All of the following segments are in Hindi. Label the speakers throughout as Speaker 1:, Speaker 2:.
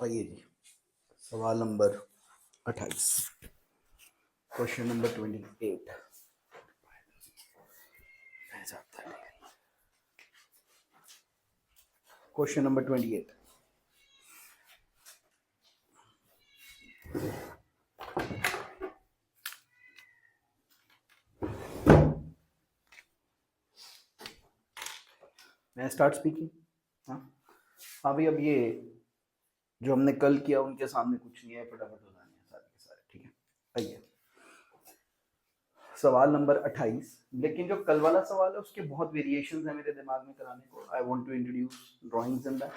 Speaker 1: आइए जी, सवाल number 28, question number 28। Question number 28। मैं स्टार्ट स्पीकिंग। हाँ हाँ भाई, अब ये जो हमने कल किया उनके सामने कुछ नहीं है, फटाफट हो जाने हैं सारे के सारे, ठीक है। आइए सवाल नंबर 28। लेकिन जो कल वाला सवाल है उसके बहुत वेरिएशंस हैं मेरे दिमाग में कराने को। I want to introduce drawings in that,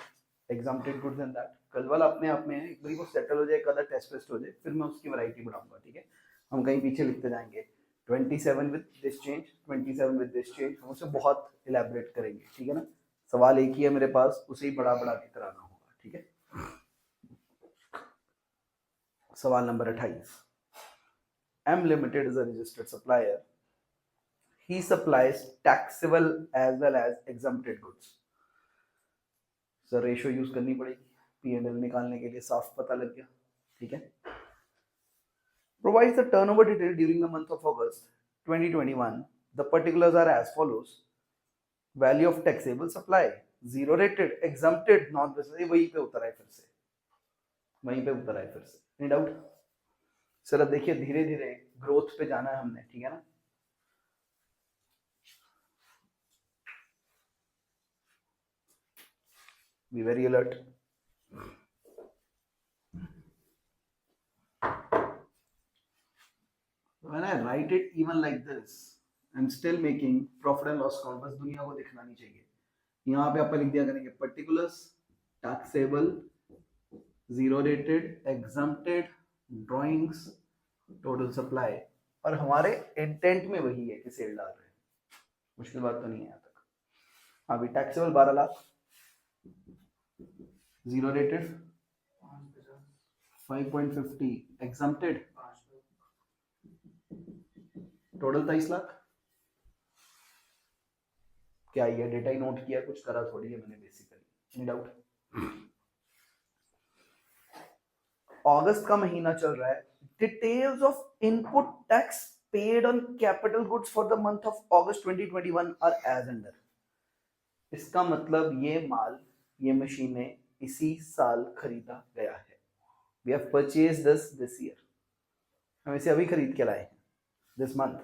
Speaker 1: exempted goods in that. कल वाला अपने आप में है, एक बार वो सेटल हो जाए, एक आधा टेस्ट वेस्ट हो जाए, फिर मैं उसकी वैरायटी बढ़ाऊंगा, ठीक है। हम कहीं पीछे लिखते जाएंगे 27 with this change, 27 with this change, हम उसे बहुत इलेबोरेट करेंगे, ठीक है ना। सवाल एक ही है मेरे पास, उसे ही बड़ा बड़ा के कराना होगा, ठीक है। सवाल number 28। M Limited is a registered supplier. He supplies taxable as well as exempted goods. Sir ratio use करनी पड़ेगी, P&L निकालने के लिए साफ पता लग गया, ठीक है। Provides the turnover detail during the month of August 2021. The particulars are as follows. Value of taxable supply, zero rated, exempted, not necessary, वहीं पे उतर आए फिर से, वहीं पे उतर आए फिर से। Any doubt? सर अब देखिए धीरे धीरे ग्रोथ पे जाना है हमने, ठीक है ना। Be very alert. When I write it even like this, I'm still making profit and loss account, बस दुनिया को दिखना नहीं चाहिए। यहाँ पे आप लिख दिया करेंगे particulars, taxable, zero rated, exempted, drawings, total supply, और हमारे इंटेंट में वही है कि सेल डाल रहे हैं। मुश्किल बात तो नहीं है यहाँ तक। अभी taxable 12 lakh, zero rated 5.50, exempted total 23 lakh. क्या ये डेटा ही नोट किया, कुछ करा थोड़ी है मैंने बेसिकली। Any doubt? अगस्त का महीना चल रहा है। Details of input tax paid on capital goods for the month of August 2021 are as under. इसका मतलब ये माल, ये मशीनें इसी साल खरीदा गया है। We have purchased this year, हम इसे अभी खरीद के लाए हैं, this month.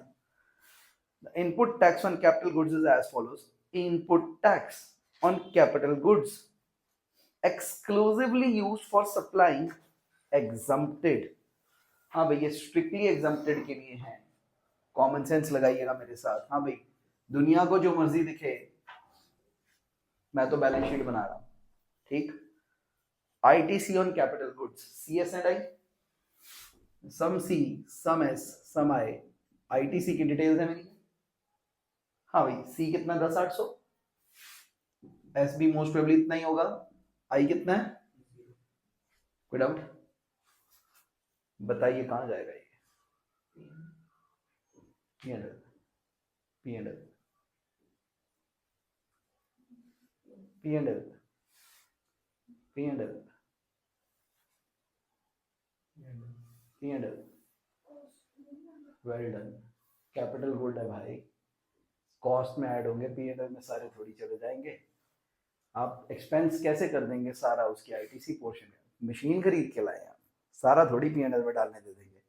Speaker 1: The input tax on capital goods is as follows. Input tax on capital goods exclusively used for supplying exempted. हाँ भाई, ये strictly exempted के लिए है। कॉमन सेंस लगाइएगा मेरे साथ। हाँ भाई, दुनिया को जो मर्जी दिखे, मैं तो बैलेंस शीट बना रहा हूँ, ठीक। ITC on capital goods, CS and I, some C, some S, some I, ITC की डिटेल्स है मेरी। हाँ भाई, सी कितना 10,800, एस भी मोस्ट प्रोबेबली इतना ही होगा, आई कितना है, कोई डाउट? बताइए कहां जाएगा ये? P&L, P&L, P&L, P&L, P&L, well done. Capital good है भाई, कॉस्ट में ऐड होंगे, P&L में सारे थोड़ी चले जाएंगे। आप एक्सपेंस कैसे कर देंगे सारा उसकी आईटीसी पोर्शन में? मशीन खरीद के लाए, सारा थोड़ी P&L में डालने दे देंगे।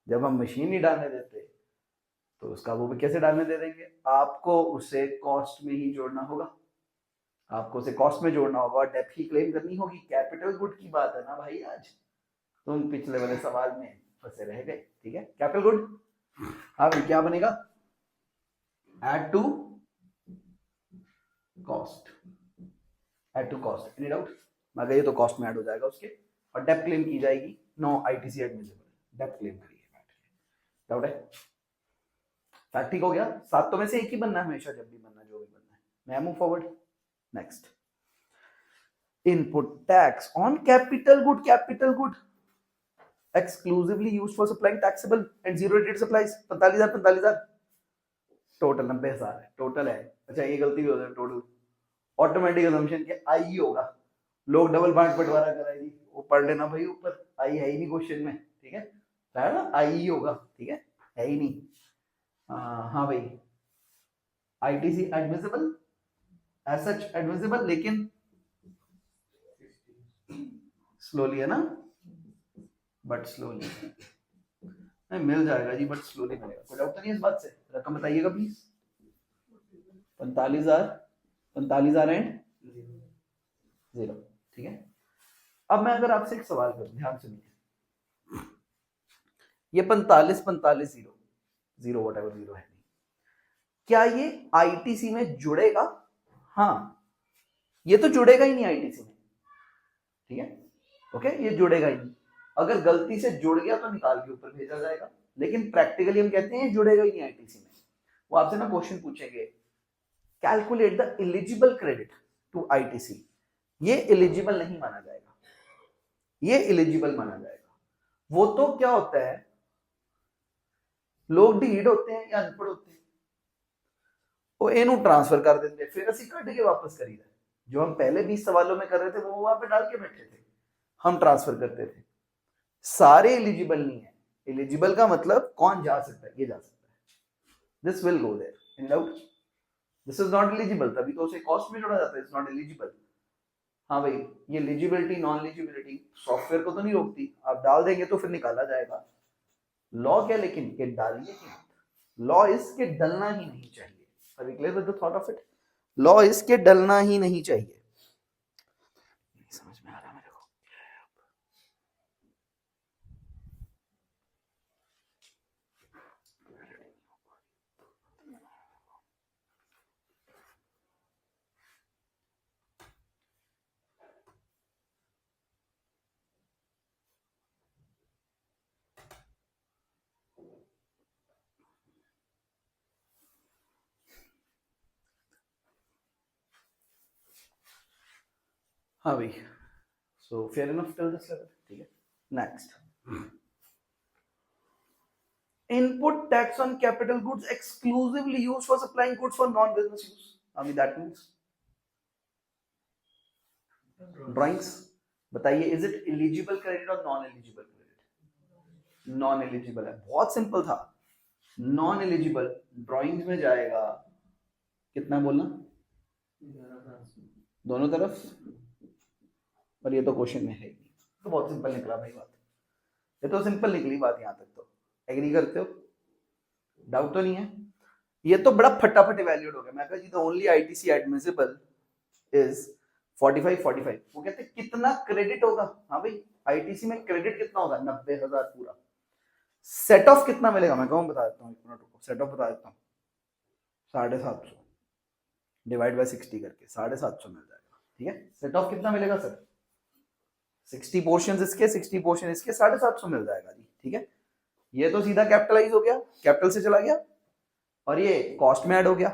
Speaker 1: जब हम मशीन नहीं डालने देते तो उसका वो भी कैसे डालने दे देंगे? आपको उसे कॉस्ट में ही जोड़ना होगा, आपको उसे कॉस्ट में जोड़ना होगा, डेप्थ की क्लेम करनी होगी। कैपिटल गुड की बात है ना भाई, आज तुम पिछले वाले सवाल में फंसे रह गए, ठीक है। कैपिटल गुड, अब क्या बनेगा? Add to cost, add to cost. Any doubt? मगर ये तो कॉस्ट में ऐड हो जाएगा उसके, और डेप्थ क्लेम की जाएगी। No ITC admissible, depth claim करिए। डाउट है? फैक्ट ठीक हो गया। सातों में से एक ही बनना है हमेशा, जब भी बनना, जो भी बनना है। मैं move forward next. Input tax on capital good, capital good exclusively used for supplying taxable and zero rated supplies 45,000 total 90,000 है, टोटल है। अच्छा ये गलती भी हो जाए, टोटल ऑटोमेटिक असम्पशन के आई होगा, लोग डबल बांट बंटवारा कराएगी, वो पढ़ लेना भाई, ऊपर आई है ही नहीं क्वेश्चन में, ठीक है ना, आई ही होगा, ठीक है ही नहीं। हाँ भाई, ITC admissible, as such admissible, लेकिन स्लोली है ना, बट स्लोली नहीं मिल जाएगा जी, बट स्लोली मिलेगा। कोई डाउट तो नहीं है इस बात से? रकम बताइएगा प्लीज। 45,000 एंड 0, ठीक है। अब मैं अगर आपसे एक सवाल करूं, ध्यान सुनिए, ये 45 0 वट एवर 0 है, क्या ये आईटीसी में जुड़ेगा? हाँ, ये तो जुड़ेगा ही नहीं आईटीसी में, ठीक है, ओके, ये जुड़ेगा ही नहीं। अगर गलती से जुड़ गया तो निकाल के ऊपर भेजा जाएगा, लेकिन प्रैक्टिकली हम कहते हैं ये जुड़ेगा ही नहीं आईटीसी में। वो आपसे ना क्वेश्चन पूछेंगे, calculate the eligible credit to ITC, ये एलिजिबल नहीं माना जाएगा, ये एलिजिबल माना जाएगा। वो तो क्या होता है, लोग ढीठ होते हैं या अनपढ़ होते हैं, वो एनू ट्रांसफर कर देते, फिर असि कट के वापस करीदा। जो हम पहले 20 सवालों में कर रहे थे वो वहां पे डाल के बैठे थे, हम ट्रांसफर करते थे। सारे एलिजिबल नहीं है, एलिजिबल का मतलब कौन जा सकता है, ये जा सकता है, this will go there, in doubt, this is not eligible, तभी तो उसे कॉस्ट में जोड़ा जाता है, इट्स नॉट एलिजिबल। हाँ भाई, ये एलिजिबिलिटी नॉन एलिजिबिलिटी सॉफ्टवेयर को तो नहीं रोकती, आप डाल देंगे तो फिर निकाला जाएगा। लॉ क्या, लेकिन ये डालिए कि लॉ इज के डलना ही नहीं चाहिए। Are we clear with the thought of it? Law is के डलना ही नहीं चाहिए। समझ में आ रहा मेरे को? हाँ भाई, so fair enough till this level, ठीक है। Next, input tax on capital goods exclusively used for supplying goods for non-business use. I mean that means drawings. बताइए, is it eligible credit or non-eligible credit? Non-eligible है, बहुत सिंपल था, non-eligible ड्राइंग्स में जाएगा, कितना बोलना, दोनों तरफ, पर ये तो क्वेश्चन में है ही, तो बहुत सिंपल निकला भाई बात, ये तो सिंपल निकली बात, यहाँ तक तो एग्री करते हो, डाउट तो नहीं है? ये तो बड़ा फटाफट इवैल्यूएट हो गया। मैं कहा जी the only ITC admissible is 45। वो कहते कितना क्रेडिट होगा? हाँ भाई, आईटीसी में क्रेडिट कितना होगा? 90,000 पूरा। सेट ऑफ कितना मिलेगा? मैं कहूँ बता देता हूँ, एक मिनट रुको, सेट ऑफ बता देता हूँ, 750 डिवाइड बाय 60 करके 750 मिल जाएगा, ठीक है। सेट ऑफ कितना मिलेगा सर? 60 पोर्शन इसके, 60 पोर्शन इसके, 750 मिल जाएगा जी, ठीक है। ये तो सीधा कैपिटलाइज हो गया, कैपिटल से चला गया, और ये कॉस्ट में ऐड हो गया,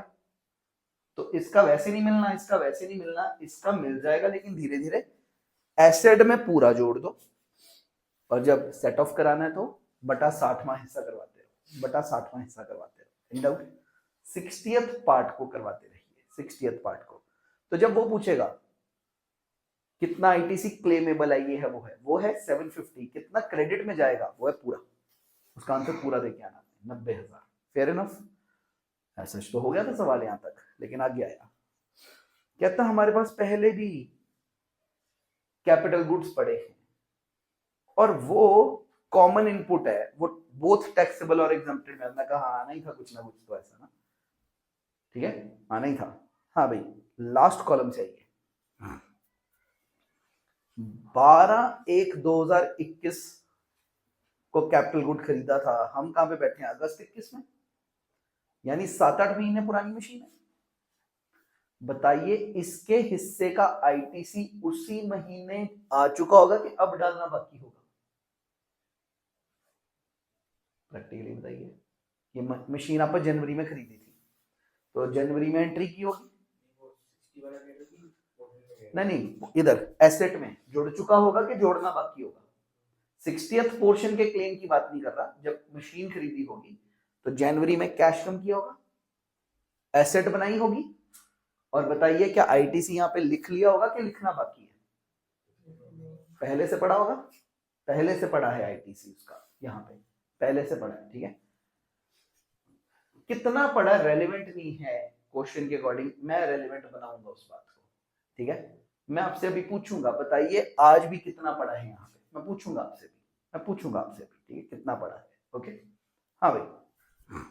Speaker 1: तो इसका वैसे नहीं मिलना, इसका वैसे नहीं मिलना, इसका मिल जाएगा, लेकिन धीरे धीरे एसेट में पूरा जोड़ दो, और जब सेट ऑफ कराना है तो बटा 60वां हिस्सा करवाते रहो, बटा 60वां हिस्सा करवाते रहो, इन डाउट 60th पार्ट को करवाते रहिए, 60th पार्ट को। तो जब वो पूछेगा कितना आईटीसी क्लेमेबल है, ये है वो है 750, कितना क्रेडिट में जाएगा, वो है पूरा, उसका आंसर पूरा देके आना, 90,000। Fair enough? ऐसा तो हो गया था सवाल यहां तक, लेकिन आगे आया, कहता हमारे पास पहले भी कैपिटल गुड्स पड़े हैं और वो कॉमन इनपुट है, वो बोथ टैक्सेबल और एग्जम्प्टेड में। मैं कहा आना ही था कुछ ना कुछ तो ऐसा ना, ठीक है, आना ही था। हाँ भाई, लास्ट कॉलम चाहिए, 12/1/2021 को कैपिटल गुड खरीदा था, हम कहां पे बैठे हैं? अगस्त 21 में, यानी 7-8 महीने पुरानी मशीन है। बताइए इसके हिस्से का आईटीसी उसी महीने आ चुका होगा कि अब डालना बाकी होगा? प्रैक्टिकली बताइए, ये मशीन आप जनवरी में खरीदी थी, तो जनवरी में एंट्री की होगी, नहीं, इधर एसेट में जुड़ चुका होगा कि जोड़ना बाकी होगा? 60th पोर्शन के क्लेम की बात नहीं कर रहा, जब मशीन खरीदी होगी तो जनवरी में कैश कम किया होगा, एसेट बनाई होगी, और बताइए क्या आईटीसी यहाँ पे लिख लिया होगा कि लिखना बाकी है? पहले से पढ़ा होगा, पहले से पढ़ा है आईटीसी उसका, यहाँ पे पहले से पढ़ा है, ठीक है। कितना पढ़ा रेलेवेंट नहीं है क्वेश्चन के अकॉर्डिंग, मैं रेलेवेंट बनाऊंगा उस बात को, ठीक है। मैं आपसे अभी पूछूंगा, बताइए आज भी कितना पढ़ा है यहाँ पे, मैं पूछूंगा आपसे भी, मैं पूछूंगा आपसे भी, ठीक है, कितना पढ़ा है, ओके। हाँ भाई,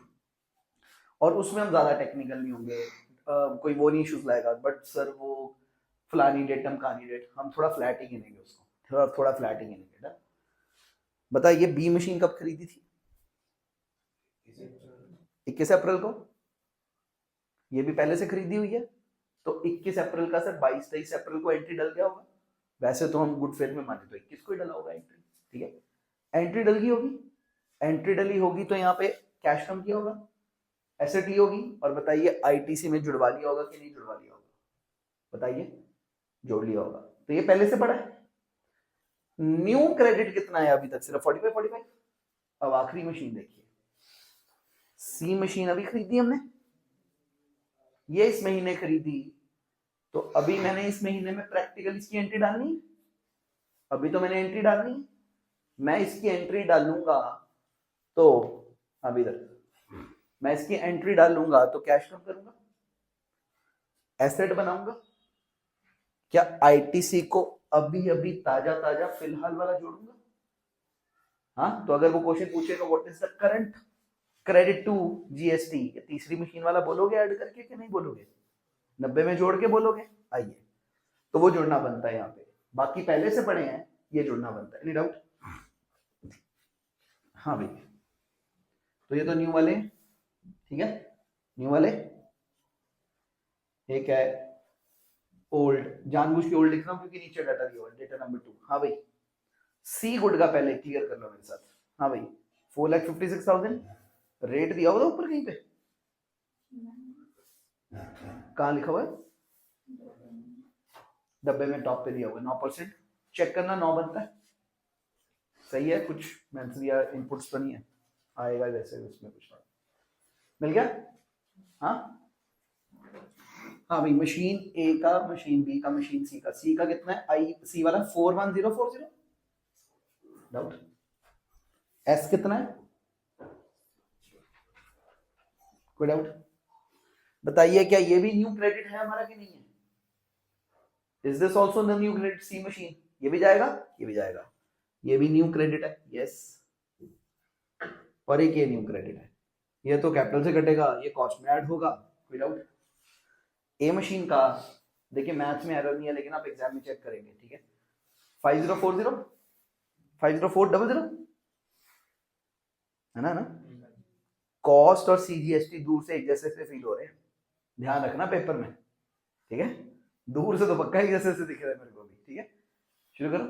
Speaker 1: और उसमें हम ज्यादा टेक्निकल नहीं होंगे, कोई वो नहीं इश्यूज लाएगा, बट सर वो फलानी डेट हम कहानी डेट, हम थोड़ा फ्लैट ही गिनेंगे उसको, थोड़ा फ्लैट ही गिनेंगे। बताइए बी मशीन कब खरीदी थी? 21 अप्रैल को, ये भी पहले से खरीदी हुई है, तो 21 अप्रैल का सर 22-23 अप्रैल को एंट्री डल गया होगा। वैसे तो हम गुड फेथ में माने तो 21 को ही डला होगा एंट्री, ठीक है। एंट्री डल गई होगी, एंट्री डली होगी तो यहाँ पे कैश कम किया होगा, एसेट ली होगी, और बताइए आईटीसी में जुड़वा लिया होगा कि नहीं जुड़वा लिया होगा, बताइए, जोड़ लिया होगा, तो ये पहले से पड़ा है। न्यू क्रेडिट कितना है अभी तक? सिर्फ 45। अब आखिरी मशीन देखिए, सी मशीन अभी खरीदी हमने, ये इस महीने खरीदी, तो अभी मैंने इस महीने में प्रैक्टिकल इसकी एंट्री डालनी है, अभी तो मैंने एंट्री डालनी है, मैं इसकी एंट्री डालूंगा तो अभी तक मैं इसकी एंट्री डालूंगा तो कैश कम करूंगा, एसेट बनाऊंगा, क्या आईटीसी को अभी अभी ताजा फिलहाल वाला जोड़ूंगा? हाँ, तो अगर वो क्वेश्चन पूछेगा what is the current credit to GST, तीसरी मशीन वाला बोलोगे ऐड करके कि नहीं बोलोगे? 90 में जोड़ के बोलोगे? आइए, तो वो जुड़ना बनता है यहाँ पे, बाकी पहले से पढ़े हैं, ये जुड़ना बनता है, एनी डाउट? हाँ भाई, तो ये तो न्यू वाले, ठीक है, न्यू वाले। एक है ओल्ड, जानबूझ के ओल्ड लिख रहा हूं क्योंकि नीचे डाटा दिया हुआ है, डेटा नंबर 2। हाँ भाई, सी गुड का पहले क्लियर कर लो मेरे साथ। हाँ भाई, 4,56,000 रेट दिया होगा ऊपर कहीं पे, कहाँ लिखा हुआ है? डब्बे में टॉप पे दिया हुआ है 9%, चेक करना, 9 बनता है, सही है, कुछ मेंशन या इनपुट्स तो नहीं है, आएगा जैसे उसमें कुछ मिल गया। हाँ हाँ भाई, मशीन ए का, मशीन बी का, मशीन सी का, सी का कितना है? आई सी वाला 41040, डाउट? एस कितना है? कोई डाउट? बताइए क्या ये भी न्यू क्रेडिट है हमारा कि नहीं है? Is this also the new credit? C machine, ये भी जाएगा, ये भी जाएगा, ये भी न्यू क्रेडिट है, यस। और एक ये न्यू क्रेडिट है, ये तो कैपिटल से कटेगा, ये कॉस्ट में ऐड होगा, कोई डाउट? ए मशीन का देखिए, मैथ्स में एरर नहीं है, लेकिन आप एग्जाम में चेक करेंगे, ठीक है। 5040 504000 है ना, कॉस्ट और सीजीएसटी दूर से एक जैसे से फील हो रहे हैं, ध्यान रखना पेपर में, ठीक है, दूर से तो पक्का एक जैसे से दिख रहा है मेरे को भी, ठीक है। शुरू करो।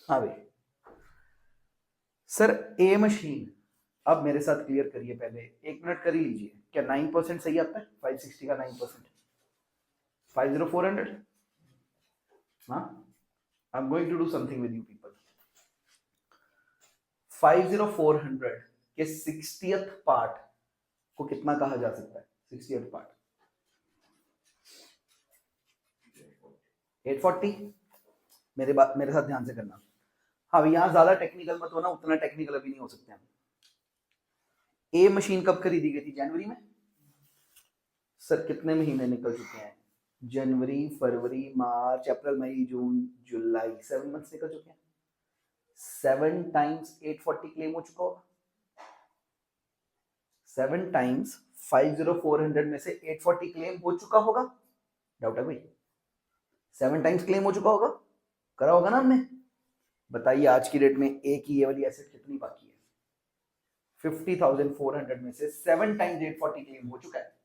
Speaker 1: हाँ भाई सर, ए मशीन, अब मेरे साथ क्लियर करिए, पहले 1 मिनट कर ही लीजिए, क्या 9% सही आता है? 560 का 9%, 50400। हाँ, I am going to do something with you people. 50400 के 60th पार्ट को कितना कहा जा सकता है? 60th part 840। मेरे साथ ध्यान से करना। हाँ, यहाँ ज्यादा टेक्निकल मत होना, उतना टेक्निकल अभी नहीं हो सकते हम। ए मशीन कब खरीदी गई थी? जनवरी में। सर कितने महीने निकल चुके हैं? जनवरी, फरवरी, मार्च, अप्रैल, मई, जून, जुलाई, 7 मंथ्स निकल चुके हैं। 7 टाइम्स 840 क्लेम हो चुका होगा। 7 टाइम्स 50400 में से 840 क्लेम हो चुका होगा, डाउट है भाई? 7 टाइम्स क्लेम हो चुका होगा, करा होगा ना हमने? बताइए आज की डेट में ए की ये वाली एसेट कितनी बाकी है? 50,400 में से 7 टाइम्स 840 क्लेम हो चुका है,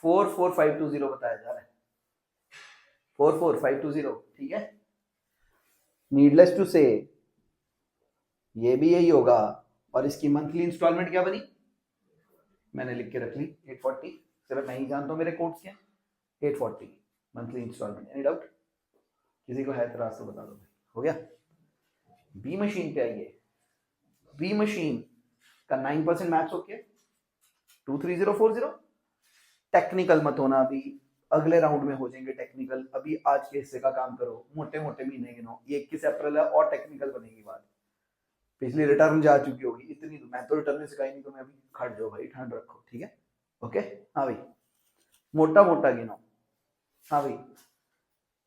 Speaker 1: 44520 बताया जा रहा है, 44520, ठीक है। नीडलेस टू से ये भी यही होगा, और इसकी मंथली इंस्टॉलमेंट क्या बनी? मैंने लिख के रख ली 840, सिर्फ मैं ही जानता हूं मेरे कोड्स क्या, 840 मंथली इंस्टॉलमेंट। Any doubt? किसी को है इतराज तो बता दो भाई। हो गया? बी मशीन पे आइए। बी मशीन का 9% मैच हो गया, 23040। टेक्निकल मत होना अभी, अगले राउंड में हो जाएंगे टेक्निकल, अभी आज के हिस्से का काम करो, मोटे मोटे महीने गिनो, ये 21 अप्रैल है और टेक्निकल बनेगी बात। पिछली रिटर्न जा चुकी होगी इतनी, तो मैं तो रिटर्न सिखाई नहीं, तो मैं अभी खट जाओ भाई, ठंड रखो, ठीक है, ओके। हाँ भाई, मोटा मोटा गिनो। हाँ भाई,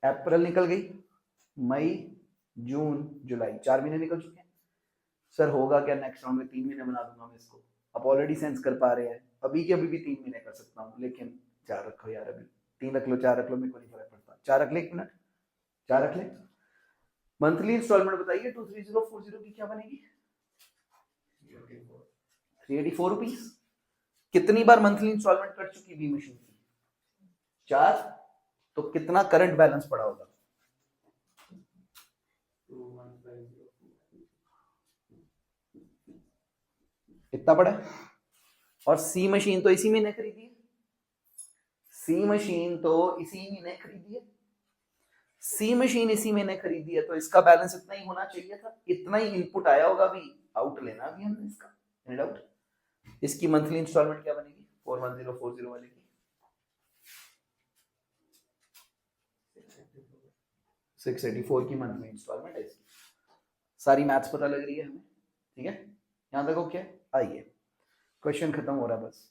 Speaker 1: अप्रैल निकल गई, मई, जून, जुलाई, 4 महीने निकल चुके हैं। सर होगा क्या नेक्स्ट राउंड में? 3 महीने बना दूंगा मैं इसको। आप ऑलरेडी सेंस कर पा रहे हैं, अभी के अभी भी 3 महीने कर सकता हूँ, लेकिन 4 रखो यार, अभी 3 रख लो, 4 रख लो, मेरे को नहीं फर्क पड़ता। 4 रख ले, 1 मिनट, 4 रख ले। मंथली इंस्टॉलमेंट बताइए 23040 की क्या बनेगी? 384 रुपीज। कितनी बार मंथली इंस्टॉलमेंट कट चुकी बी मशीन की? 4। तो कितना करंट बैलेंस पड़ा होगा? इतना पड़ा। और सी मशीन तो इसी महीने खरीदी है, सी मशीन तो इसी महीने खरीदी है, सी मशीन इसी महीने खरीदी है, तो इसका बैलेंस इतना ही होना चाहिए था, इतना ही इनपुट आया होगा, अभी आउट लेना अभी हमने इसका, एनी डाउट? इसकी मंथली इंस्टॉलमेंट क्या बनेगी 41040 वाले की? 684 की मंथली इंस्टॉलमेंट है इसकी। सारी मैथ्स पता लग रही है हमें, ठीक है? यहां तक ओके? आइए, क्वेश्चन खत्म हो रहा है बस।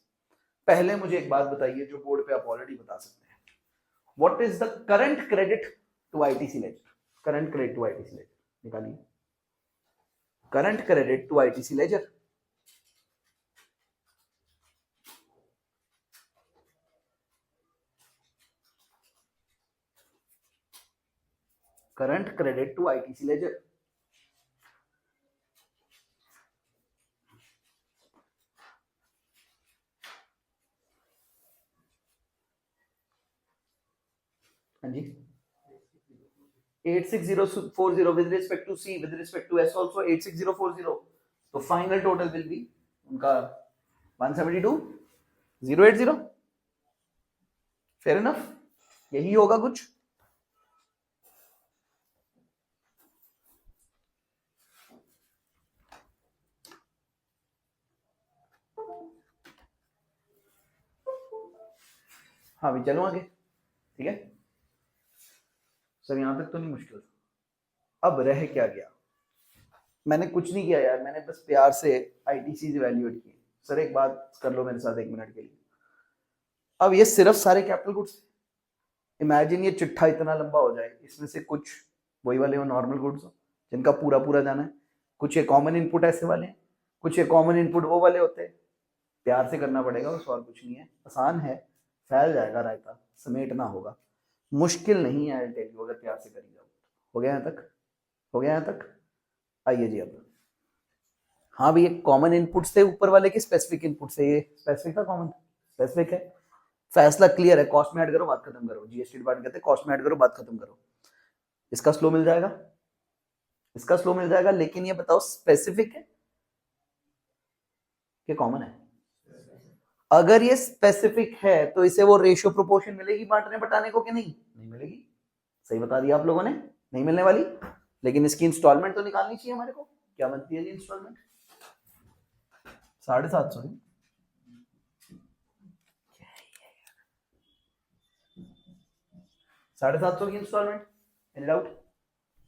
Speaker 1: पहले मुझे एक बात बताइए जो बोर्ड पे आप ऑलरेडी बता सकते हैं, what is the current credit to ITC ledger? Current credit to ITC ledger निकालिए, current credit to ITC ledger. Current credit to ITC ledger, हाँ जी, 86040 with respect to C, with respect to S also 86040, तो फाइनल टोटल विल बी उनका 172,080। फेयर इनफ, यही होगा कुछ। हाँ भी चलो आगे, ठीक है सर, यहां तक तो नहीं मुश्किल था। अब रह क्या गया? मैंने कुछ नहीं किया यार, मैंने बस प्यार से आईटीसी इवैल्यूएट किए। सर एक बात कर लो मेरे साथ 1 मिनट के लिए। अब ये सिर्फ सारे कैपिटल गुड्स, इमेजिन ये चिट्ठा इतना लंबा हो जाए, इसमें से कुछ वही वाले हो नॉर्मल गुड्स हो जिनका पूरा पूरा जाना है, कुछ ये कॉमन इनपुट ऐसे वाले हैं, कुछ ये कॉमन इनपुट वो वाले होते हैं। प्यार से करना पड़ेगा बस, और कुछ नहीं है, आसान है, फैल जाएगा रायता, समेटना होगा, मुश्किल नहीं है। आई टेल यू, अगर प्यार से करी जाओ। हो गया यहाँ तक? हो गया यहाँ तक? आइए जी अब। हाँ भैया, कॉमन इनपुट से ऊपर वाले के स्पेसिफिक इनपुट से, ये स्पेसिफिक था, कॉमन स्पेसिफिक है, फैसला क्लियर है, कॉस्ट में ऐड करो बात खत्म करो। जीएसटी डिपार्टमेंट कहते हैं कॉस्ट में ऐड करो बात खत्म करो। इसका स्लो मिल जाएगा, इसका स्लो मिल जाएगा, लेकिन ये बताओ स्पेसिफिक है कि कॉमन है? अगर ये स्पेसिफिक है तो इसे वो रेशियो प्रोपोर्शन मिलेगी बांटने बटाने को कि नहीं? नहीं मिलेगी। सही बता दिया आप लोगों ने, नहीं मिलने वाली। लेकिन इसकी इंस्टॉलमेंट तो निकालनी चाहिए हमारे को। क्या बनती है जी इंस्टॉलमेंट? 750। 750 की इंस्टॉलमेंट, एनी डाउट?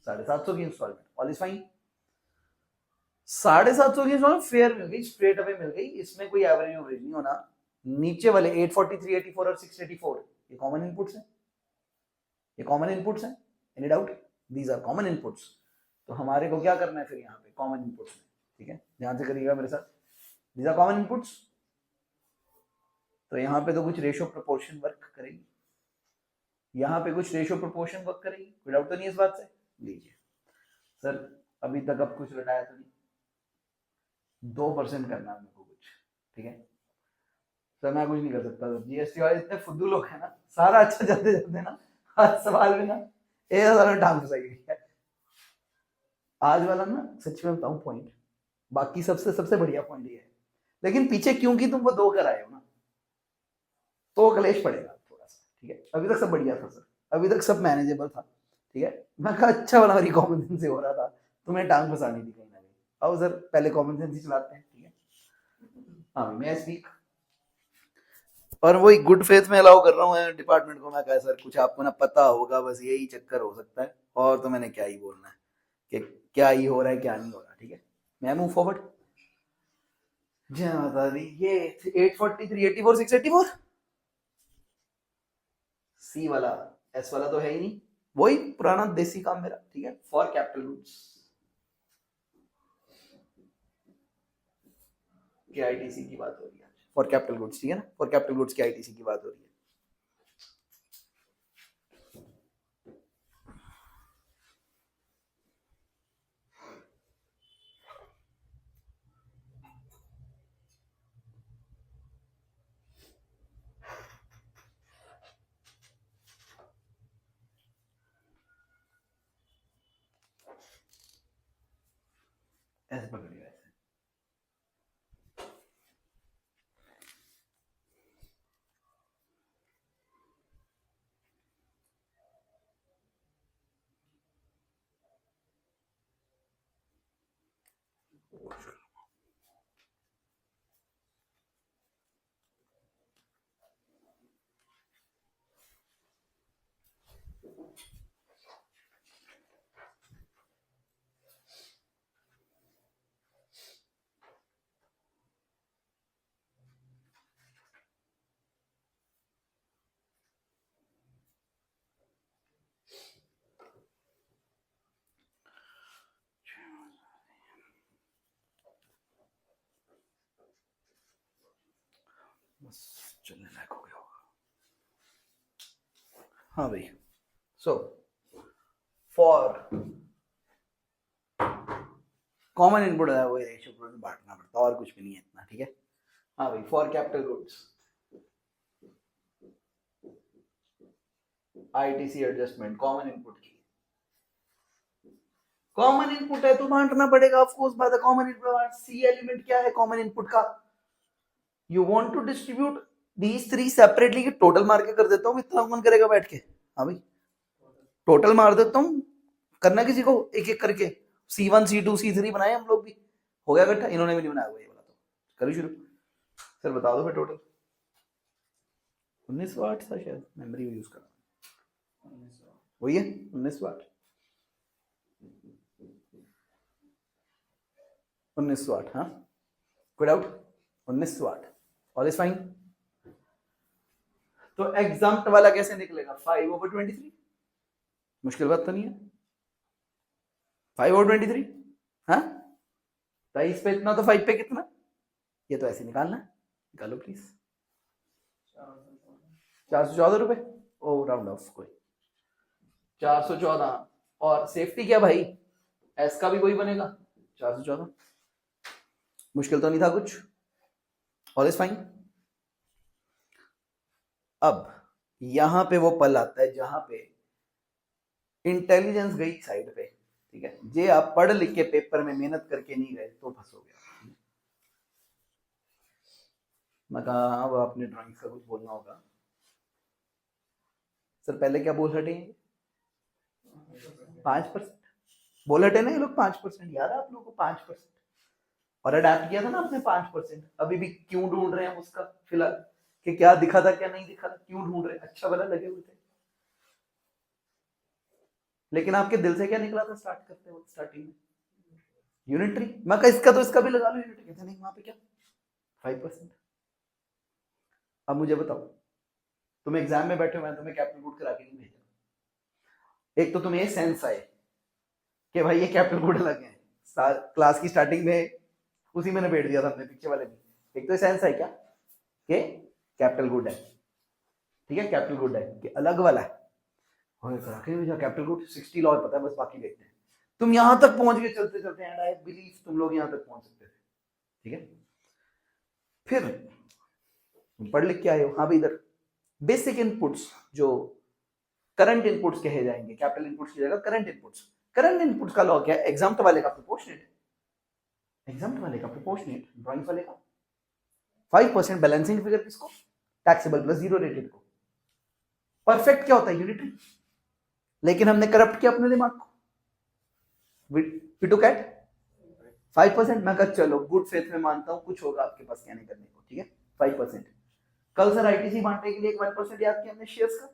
Speaker 1: 750 की इंस्टॉलमेंट, ऑल इज फाइन। 750 की इंस्टॉलमेंट फेयर मिल गई, स्ट्रेट अवे मिल गई, इसमें कोई एवरेज एवरेज नहीं होना। नीचे वाले 843, 84 और 684 ये कॉमन इनपुट्स हैं, ये कॉमन इनपुट्स हैं, any doubt? These are common inputs. तो हमारे को क्या करना है फिर यहाँ पे कॉमन इनपुट्स में, ठीक है, ध्यान से करिएगा मेरे साथ। दीज आर कॉमन इनपुट्स, तो यहाँ पे तो कुछ रेशियो प्रोपोर्शन वर्क करेगी, यहाँ पे कुछ रेशियो प्रोपोर्शन वर्क करेगी, कोई डाउट तो नहीं इस बात से? लीजिए सर, अभी तक अब कुछ रटाया तो नहीं, 2% करना है मेरे को कुछ, ठीक है सर, मैं कुछ नहीं कर सकता। जीएसटी वाले इतने फुद्दू लोग हैं ना, सारा अच्छा जाते जाते ना हर सवाल में ना 1,000 टांग फंसाई है। आज वाला ना सच में बताऊं पॉइंट, बाकी सबसे सबसे बढ़िया पॉइंट ये है, लेकिन पीछे क्योंकि तुम वो 2 कर आए हो ना, तो कलेश पड़ेगा थोड़ा सा, ठीक है? अभी तक सब बढ़िया था सर, अभी तक सब मैनेजेबल था, ठीक है? मैं कहा अच्छा वाला मेरी कॉमन सेंस से हो रहा था, तुम्हें टांग फंसानी थी कहीं ना कहीं। आओ सर पहले कॉमन सेंस ही चलाते हैं, ठीक है? हाँ मैं स्पीक। और वही गुड फेथ में अलाउ कर रहा हूँ डिपार्टमेंट को। मैं कहा सर कुछ आपको ना पता होगा, बस यही चक्कर हो सकता है, और तो मैंने क्या ही बोलना है कि क्या ही हो रहा है क्या नहीं हो रहा। ठीक है, मैं मूव फॉरवर्ड। जय माता दी। ये 843 84 684 सी वाला, एस वाला तो है ही नहीं, वही पुराना देसी काम मेरा। ठीक है, फॉर कैपिटल गुड्स की आईटीसी की बात हो रही है। फॉर कैपिटल गुड्स, ठीक है ना, फॉर कैपिटल गुड्स की आईटीसी की बात हो रही है। ऐसे पकड़िए, ऐसे। बस चलने लायक हो गया होगा। हाँ भाई, सो फॉर कॉमन इनपुट है, वही रेशियो में बांटना पड़ता है, और कुछ भी नहीं है इतना। ठीक है, हाँ भाई, for capital goods ITC adjustment common input की, कॉमन इनपुट है तो बांटना पड़ेगा, ऑफ कोर्स बात है। कॉमन इनपुट, सी एलिमेंट क्या है कॉमन इनपुट का? You want to distribute these three separately, कि टोटल मार के कर देता हूँ, इतना कौन करेगा बैठ के? हाँ भाई, टोटल मार देता हूँ, करना किसी को एक एक करके। C1 C2 C3 बनाए हम लोग भी, हो गया इकट्ठा। इन्होंने भी नहीं बनाया हुआ ये वाला, तो करो शुरू। सर बता दो फिर टोटल। 1908 था शायद, मेमोरी यूज कर वही है 1908। 1908, हाँ, good out. 1908, all is fine. तो एग्जाम्प्ट वाला कैसे निकलेगा? 5/23, मुश्किल बात तो नहीं है। 5/23, हाँ, 23 पे इतना तो 5 पे कितना, ये तो ऐसे निकालना है। निकालो प्लीज। 414 रुपए, ओ राउंड ऑफ, कोई 414। और सेफ्टी क्या भाई, एस का भी वही बनेगा 414, मुश्किल तो नहीं था कुछ, ऑल इज फाइन। अब यहां पे वो पल आता है जहां पे इंटेलिजेंस गई साइड पे। ठीक है, जे आप पढ़ लिख के पेपर में मेहनत करके नहीं गए तो फंस हो गया। मैं कहा अब आपने ड्राइंग का कुछ बोलना होगा। सर पहले क्या बोल हटे? 5% बोल हटे ना ये लोग, 5%, याद है आप लोगों को? 5%, और अडेप्ट किया था ना आपने 5%। अभी भी क्यों ढूंढ रहे हैं उसका फिलहाल, कि क्या दिखा था क्या नहीं दिखा था, क्यों ढूंढ रहे हैं? अच्छा भला लगे हुए थे, लेकिन आपके दिल से क्या निकला था स्टार्ट करते वक्त, स्टार्टिंग में? यूनिटरी। मैं कहा इसका तो इसका भी लगा लो यूनिटरी। कहते नहीं, वहां पे क्या 5%। अब मुझे बताओ, तुम एग्जाम में बैठे हो, मैं तुम्हें कैपिटल गुड करा के नहीं भेजा। एक तो तुम्हें ये सेंस आए कि भाई ये कैपिटल गुड अलग है, क्लास की स्टार्टिंग में उसी में निबेड़ दिया था हमने, पीछे वाले भी। एक तो सेंस है क्या कि कैपिटल गुड है, ठीक है, कैपिटल गुड है कि अलग वाला है। कैपिटल गुड 60 लॉ पता है, बस बाकी देखते हैं। तुम यहां तक पहुंच गए चलते चलते, एंड आई बिलीव तुम लोग यहां तक पहुंच सकते थे। ठीक है, फिर तुम पढ़ लिख के आए हो। हाँ भाई, इधर बेसिक इनपुट्स जो करंट इनपुट्स कहे जाएंगे, कैपिटल इनपुट्स की जगह करंट इनपुट्स। करंट इनपुट्स का लॉ क्या है? एग्जाम्प्ट वाले का प्रोपोर्शनेट, एग्जाम्प्ट वाले का प्रोपोर्शनेट, ड्राइंग वाले का 5% बैलेंसिंग फिगर किसको? टैक्सेबल प्लस जीरो रेटेड को। परफेक्ट क्या होता है? यूनिटरी। लेकिन हमने करप्ट किया अपने दिमाग को, वी टुक एट 5%। मैं कहा चलो गुड फेथ में मानता हूं कुछ होगा आपके पास कहने करने को, ठीक है, 5%। कल सर आईटीसी बांटने के लिए एक 1% याद किया हमने शेयर्स का,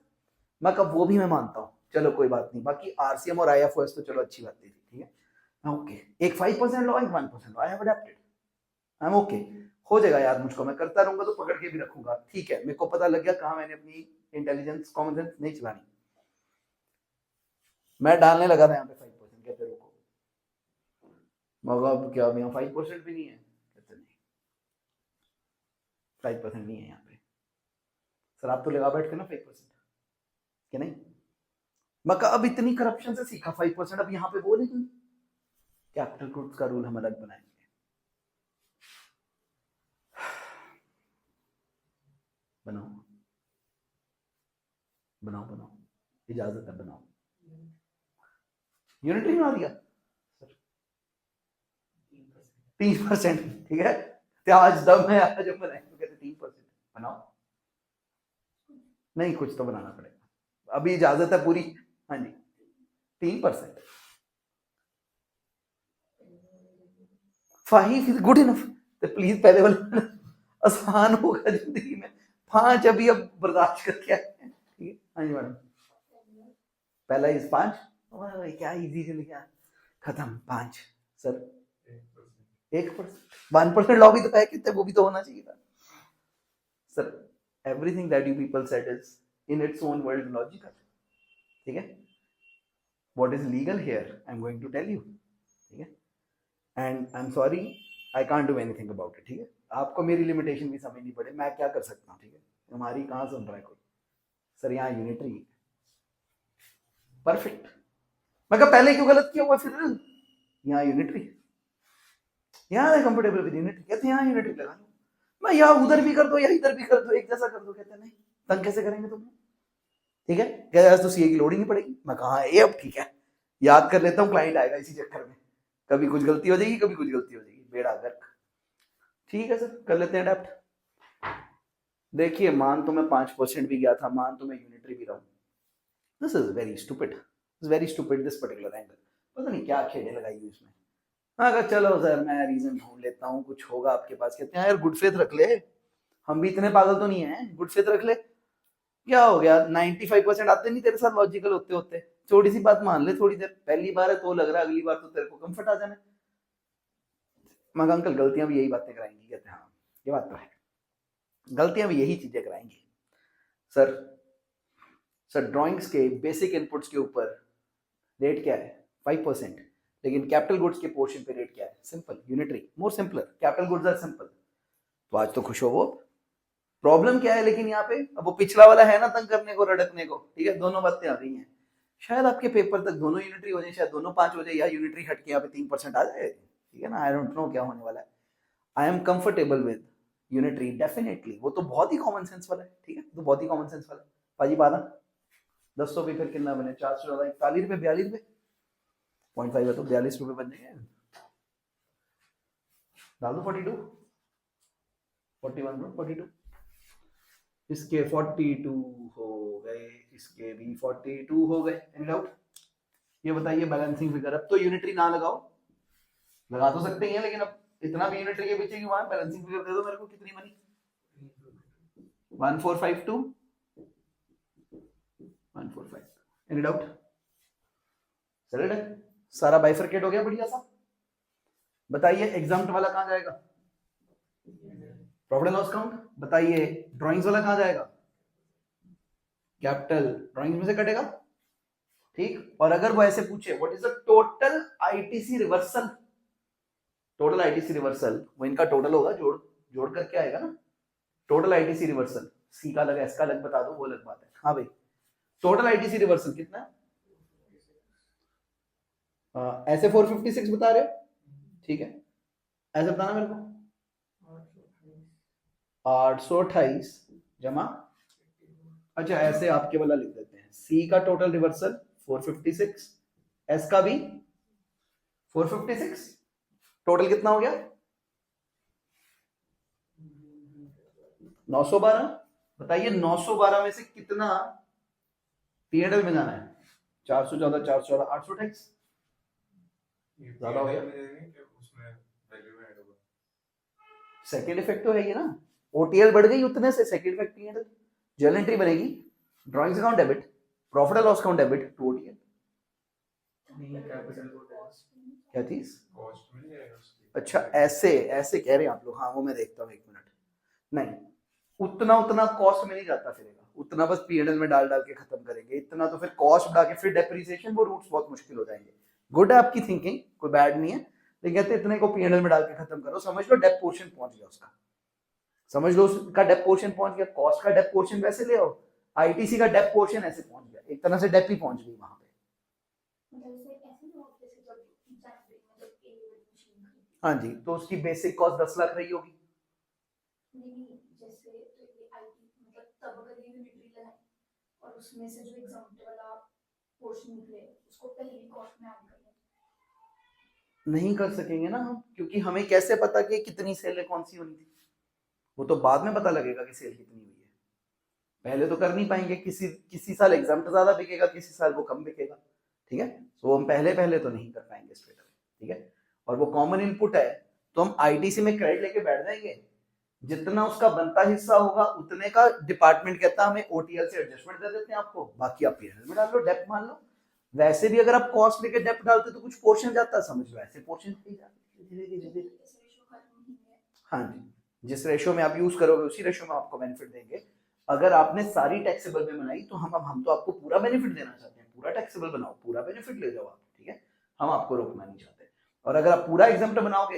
Speaker 1: मैं कब वो भी मैं मानता हूँ, चलो कोई बात नहीं, बाकी आरसीएम और आईएफओएस तो चलो अच्छी बात थी, ठीक है ओके, एक 5% लो, एक 1% लो, I have adapted, I am okay, हो जाएगा याद मुझको, मैं करता रहूंगा तो पकड़ के भी रखूंगा, ठीक है, मेरे को पता लग गया कहाँ मैंने अपनी इंटेलिजेंस कॉमन सेंस नहीं चलानी, मैं डालने लगा था यहाँ पे 5%, कहते रुको, मगर अब क्या, अब यहाँ 5% भी नहीं है, कहते नहीं 5% नहीं है यहाँ पे, सर आप तो लगा बैठते ना 5%, क्या नहीं, मैं अब इतनी करप्शन से सीखा 5%, अब यहाँ पे बोले क्यों, कैपिटल गुड्स का रूल हम अलग बनाएंगे, बनाओ बनाओ बनाओ, इजाजत है बनाओ, यूनिटरी बना दिया 3%, ठीक है, तो आज दम है, आज हम बनाएंगे तो कहते 3% बनाओ, नहीं कुछ तो बनाना पड़ेगा, अभी इजाजत है पूरी, हाँ जी 3%, 5 इज गुड इनफ, तो प्लीज पहले वाले आसान होगा जिंदगी में, 5 अभी अब बर्दाश्त करके आए हैं, ठीक है, हाँ जी मैडम, पहला इज 5, क्या इजी जिंदगी, खत्म 5, सर 1%, 1% लॉ भी तो है कितने, वो भी तो होना चाहिए था, sir everything that you people said is in its own world logical, ठीक है, what is legal here I'm going to tell you, ठीक है, and I'm sorry I can't do anything about it, ठीक है, आपको मेरी लिमिटेशन भी समझनी पड़े, मैं क्या कर सकता हूँ, ठीक है, हमारी कहाँ सुन रहा है कोई, सर यहाँ यूनिटरी परफेक्ट, मैं कहा पहले क्यों गलत किया हुआ, फिर यहाँ यूनिटरी, यहाँ कंफर्टेबल विद यूनिटरी, कहते हैं यहाँ यूनिटरी लगा लो, मैं यहाँ उधर भी कर दो या इधर भी कर दो, एक जैसा कर दो, कहते नहीं तंग कैसे करेंगे तुम, ठीक है, क्या तो सीए की लोड ही नहीं पड़ेगी, मैं कहा ये अब ठीक है, याद कर लेता हूँ, क्लाइंट आएगा इसी चक्कर में, कभी कुछ गलती हो जाएगी, कभी कुछ गलती हो जाएगी, बेड़ा गर्क, ठीक है सर कर लेते हैं अडेप्ट, देखिए मान तो मैं 5% भी गया था, मान तो मैं यूनिटरी भी रहा हूँ, this is very stupid this particular angle, पता नहीं क्या खेले लगाई हुई इसमें, अगर चलो सर मैं रीजन ढूंढ लेता हूँ, कुछ होगा आपके पास, कहते हैं यार गुड फेथ रख ले, हम भी इतने पागल तो नहीं है, गुड फेथ रख ले, क्या हो गया 95% आते नहीं तेरे साथ लॉजिकल होते होते, छोटी सी बात मान ले, थोड़ी देर पहली बार है तो लग रहा है, अगली बार तो तेरे को कंफर्ट आ जाना, मगर अंकल गलतियां भी यही बातें कराएंगी, कहते हैं हाँ ये बात तो है, गलतियां भी यही चीजें कराएंगी, सर ड्राइंग्स के बेसिक इनपुट्स के ऊपर रेट क्या है 5%, लेकिन कैपिटल गुड्स के पोर्शन पे रेट क्या है, simple unitary, more simpler, capital goods are simple, तो आज तो खुश हो वो, प्रॉब्लम क्या है लेकिन यहाँ पे, अब वो पिछला वाला है ना तंग करने को रड़कने को, ठीक है, दोनों बातें आ रही हैं, शायद आपके पेपर तक दोनों यूनिटरी हो जाए, शायद दोनों 5 हो जाए, या यूनिटरी हट के यहाँ पे 3% आ जाए, ठीक है ना, आई डोंट नो क्या होने वाला है, I am comfortable with unitary definitely, वो तो बहुत ही कॉमन सेंस वाला है, ठीक है, तो बहुत ही कॉमन सेंस वाला है, पाजी 12 10 तो भी फिर कितना बने, 441 रुपए 42 रुपए 0.5 है तो 42 रुपए बन जाएंगे, डाल दो 42 41 42, इसके 42 हो गए, इसके भी 42 हो गए, एनी डाउट, ये बताइए बैलेंसिंग फिगर, अब तो यूनिटरी ना लगाओ, लगा तो सकते हैं लेकिन अब इतना भी यूनिटरी के पीछे क्यों, वहां बैलेंसिंग फिगर दे दो मेरे को, कितनी बनी 1452 1452, एनी डाउट, चले सारा बाइफरकेट हो गया बढ़िया सा, बताइए एग्जाम्प्ट वाला कहां जाएगा, प्रॉफिट एंड लॉस काउंट, बताइए ड्राइंग्स वाला कहां जाएगा, कैपिटल ड्राइंग्स में से कटेगा, ठीक, और अगर वो ऐसे पूछे what is the total ITC reversal, total ITC reversal, वो इनका टोटल होगा, जोड़ करके आएगा ना, टोटल आईटीसी रिवर्सल, सी का अलग एस का अलग बता दो, वो अलग बात है, हाँ भाई टोटल आईटीसी रिवर्सल कितना है, ऐसे 456 बता रहे हो, ठीक है, ऐसे बताना मेरे को 828 जमा, अच्छा ऐसे आपके वाला लिख देते हैं, सी का टोटल रिवर्सल 456, एस का भी 456, टोटल कितना हो गया 912, बताइए 912 में से कितना पीएनएल में जाना है, 414 414 828, ज्यादा हो गया, सेकेंड इफेक्ट तो है ये ना, ओटीएल बढ़ गई उतने से second effect PNL, journal entry बनेगी, drawings account debit, profit and loss account debit to OTL. क्या चीज? अच्छा ऐसे ऐसे कह रहे हैं आप लोग, हाँ वो मैं देखता हूँ, एक मिनट। नहीं, उतना उतना कॉस्ट में नहीं जाता फिरेगा, उतना बस पीएनएल में डाल डाल के खत्म करेंगे, इतना तो फिर कॉस्ट बढ़ा के फिर डेप्रिसिएशन, वो रूट्स बहुत मुश्किल हो जाएंगे। गुड है आपकी थिंकिंग, कोई बैड नहीं है, लेकिन कहते इतने को पीएनएल में डाल के खत्म करो, समझ लो डेप पोर्शन पहुंच गया उसका, समझ लो उसका डेप पोर्शन पहुंच गया, कॉस्ट का डेप पोर्शन वैसे ले आओ, आईटीसी का डेप पोर्शन ऐसे पहुंच गया, एक तरह से डेप ही पहुंच गई वहां पे। हाँ जी, तो उसकी बेसिक कॉस्ट 10 लाख रही होगी। और उसमें से जो एग्जाम्पल वाला पोर्शन निकले उसको पहली कॉस्ट में ऐड कर लें। नहीं कर सकेंगे ना हम, क्योंकि हमें कैसे पता कि कितनी सेल कौन सी होनी थी, वो तो बाद में पता लगेगा कि सेल कितनी हुई है, पहले तो कर नहीं पाएंगे, किसी साल एग्जाम्पल ज्यादा बिकेगा, किसी साल वो कम बिकेगा, ठीक है, तो हम पहले पहले तो नहीं कर पाएंगे स्ट्रेट अवे, ठीक है। और वो कॉमन इनपुट है, तो हम आईटीसी में क्रेडिट लेके बैठ जाएंगे, जितना उसका बनता हिस्सा होगा उतने का डिपार्टमेंट कहता है हमें ओटीएल से एडजस्टमेंट दे देते हैं आपको, बाकी आप पीएनएल में डाल लो, डेप्ट मान लो। वैसे भी अगर आप कॉस्ट लेके डेप्ट डालते तो कुछ पोर्शन जाता, समझ लो ऐसे पोर्शन हाँ जी, जिस रेशियो में आप यूज करोगे उसी रेशियो में आपको बेनिफिट देंगे। अगर आपने सारी टैक्सेबल में बनाई तो हम तो आपको पूरा बेनिफिट देना चाहते हैं, पूरा टैक्सेबल बनाओ, पूरा बेनिफिट ले जाओ आप, ठीक है, हम आपको रोकना नहीं चाहते। और अगर आप पूरा एग्जाम्प्ट बनाओगे,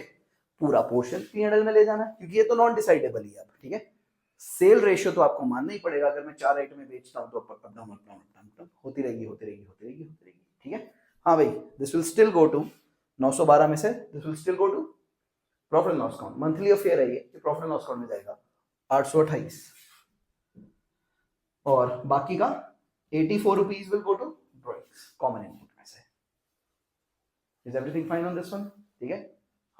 Speaker 1: पूरा पोर्शन पीएनएल में ले जाना, क्योंकि ये तो नॉन डिसाइडेबल ही है, ठीक है। सेल रेशियो तो आपको मानना ही पड़ेगा, अगर मैं 4 आइटम में बेचता हूं तो अप डाउन होती रहेगी, ठीक है। हाँ भाई, this will still go to 912 में से, this will still go to profit and loss account, monthly affair है ये, प्रॉफिट एंड लॉस अकाउंट में जाएगा 828, और बाकी का 84 rupees will go to drawings common input में से। Is everything fine on this one? ठीक है।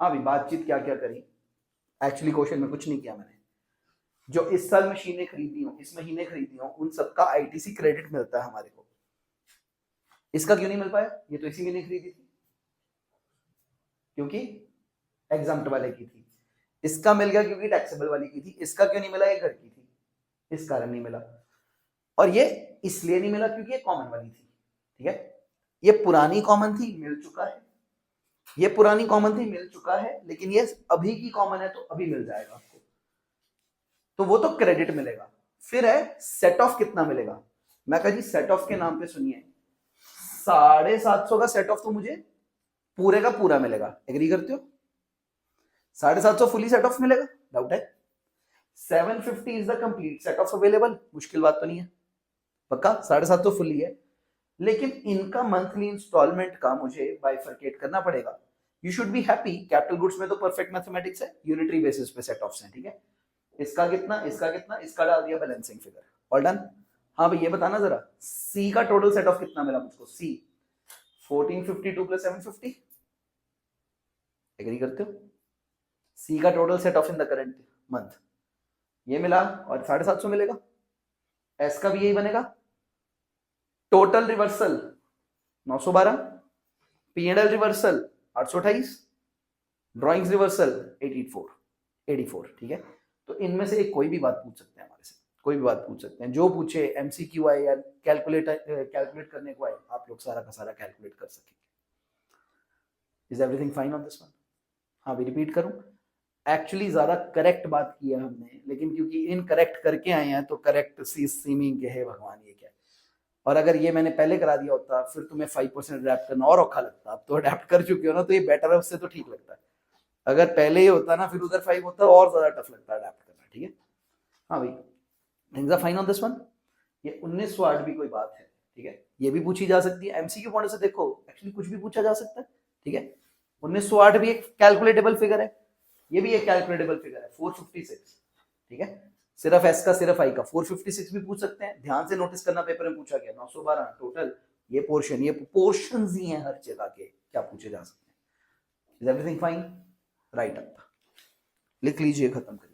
Speaker 1: हाँ भाई, बातचीत क्या क्या करी, एक्चुअली क्वेश्चन में कुछ नहीं किया मैंने, जो इस साल मशीनें खरीदी हो, इस महीने खरीदी हो, उन सबका आईटीसी क्रेडिट मिलता है हमारे को। इसका क्यों नहीं मिल पाया? ये तो इसी महीने खरीदी थी, क्योंकि एग्जाम्प्ट वाले की थी। इसका मिल गया क्योंकि टैक्सेबल वाली की थी। इसका क्यों नहीं मिला? ये घर की थी, इस कारण नहीं मिला। और ये इसलिए नहीं मिला क्योंकि ये कॉमन वाली थी, ठीक है। ये पुरानी कॉमन थी, मिल चुका है, ये पुरानी कॉमन थी, मिल चुका है, लेकिन ये अभी की कॉमन है तो अभी मिल जाएगा आपको, तो वो तो क्रेडिट मिलेगा। फिर है सेट ऑफ, कितना मिलेगा? मैं कहा जी सेट ऑफ के नाम पे सुनिए, 750 का सेट ऑफ तो मुझे पूरे का पूरा मिलेगा, एग्री करते हो? 750 फुली सेट ऑफ मिलेगा, डाउट है? 750 is the complete set of available, मुश्किल बात तो नहीं है, पक्का 750 फुली है। लेकिन इनका मंथली इंस्टॉलमेंट का मुझे बाइफरकेट करना पड़ेगा। You should be happy, capital goods में तो परफेक्ट मैथमेटिक्स है, यूनिटरी बेसिस पे सेट ऑफ्स हैं, ठीक है। इसका कितना, इसका कितना, इसका डाल दिया बैलेंसिंग फिगर, ऑल डन। हाँ भाई ये बताना जरा, सी का टोटल सेट ऑफ कितना मिला मुझको? सी 1452 प्लस 750, एग्री करते हो? सी का total set of in the current month ये मिला, और 750 मिलेगा। एस का भी यही बनेगा, total reversal 912, PNL reversal 828, drawings reversal 84, ठीक है। तो इनमें से एक कोई भी बात पूछ सकते हैं हमारे से, कोई भी बात पूछ सकते हैं, जो पूछे एमसीक्यू आए या कैलकुलेट करने को आए, आप लोग सारा का सारा कैलकुलेट कर सकेंगे। Is everything fine on this one? हाँ भी रिपीट करूं, एक्चुअली ज्यादा करेक्ट बात की है हमने, लेकिन क्योंकि इनकरेक्ट करके आए हैं तो करेक्ट सी सीमिंग के है भगवान ये क्या। और अगर ये मैंने पहले करा दिया होता फिर तुम्हें 5% अडेप्ट करना और औखा लगता, अब तो अडेप्ट कर चुके हो ना तो ये बेटर है, उससे तो ठीक लगता है। अगर पहले ही होता ना फिर उधर 5 होता और ज्यादा टफ लगता है अडेप्ट करना, ठीक है। हाँ भाई, things are fine on this one. ये 1908 भी कोई बात है, ठीक है, ये भी पूछी जा सकती है एमसीक्यू पॉइंट से, देखो एक्चुअली कुछ भी पूछा जा सकता है, ठीक है। 1908 भी एक कैलकुलेटेबल फिगर है, ये भी एक कैलकुलेटेबल फिगर है 456, ठीक है। सिर्फ एस का सिर्फ आई का 456 भी पूछ सकते हैं, ध्यान से नोटिस करना, पेपर में पूछा गया 912 टोटल, ये पोर्शंस ही हैं हर जगह के, क्या पूछे जा सकते हैं। Is everything fine? Right up लिख लीजिए, खत्म करिए।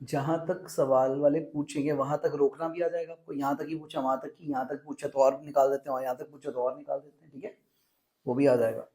Speaker 1: जहां तक सवाल वाले पूछेंगे वहां तक रोकना भी आ जाएगा आपको। यहाँ तक ही पूछा वहां तक की, यहाँ तक पूछा तो और निकाल देते हैं, और यहाँ तक पूछा तो और निकाल देते हैं, ठीक है, वो भी आ जाएगा।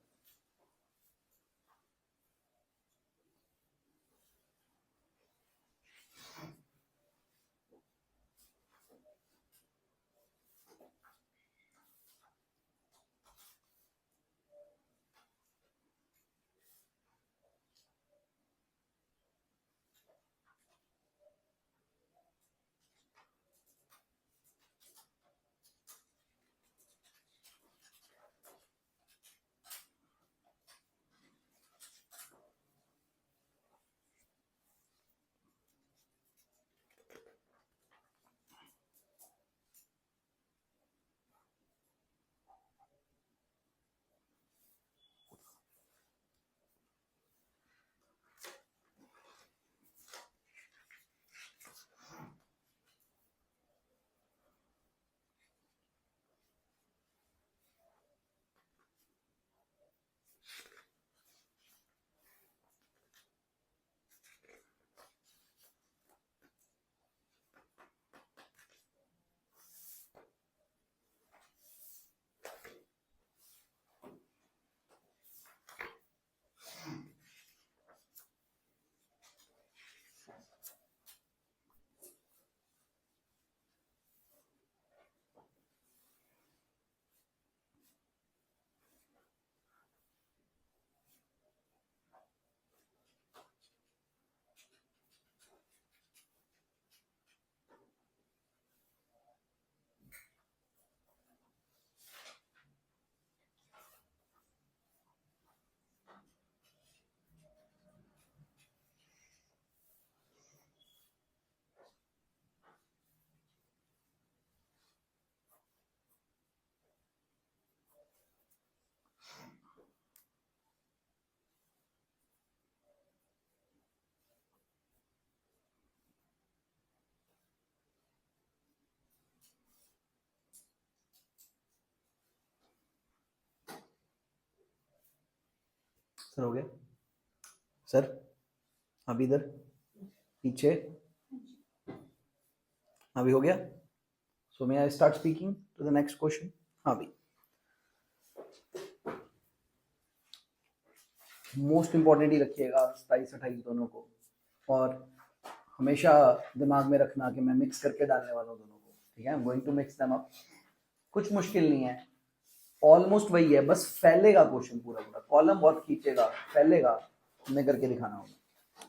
Speaker 1: सर हो गया सर, अभी इधर पीछे, अभी हो गया। So may I start speaking to the next question. हाँ भाई, मोस्ट इंपॉर्टेंट ही रखिएगा 27-28 दोनों को, और हमेशा दिमाग में रखना कि मैं मिक्स करके डालने वाला हूँ दोनों को, ठीक है। I am going to mix them up. कुछ मुश्किल नहीं है, ऑलमोस्ट वही है, बस फैलेगा क्वेश्चन पूरा पूरा, कॉलम बहुत खींचेगा, फैलेगा, हमें करके दिखाना होगा।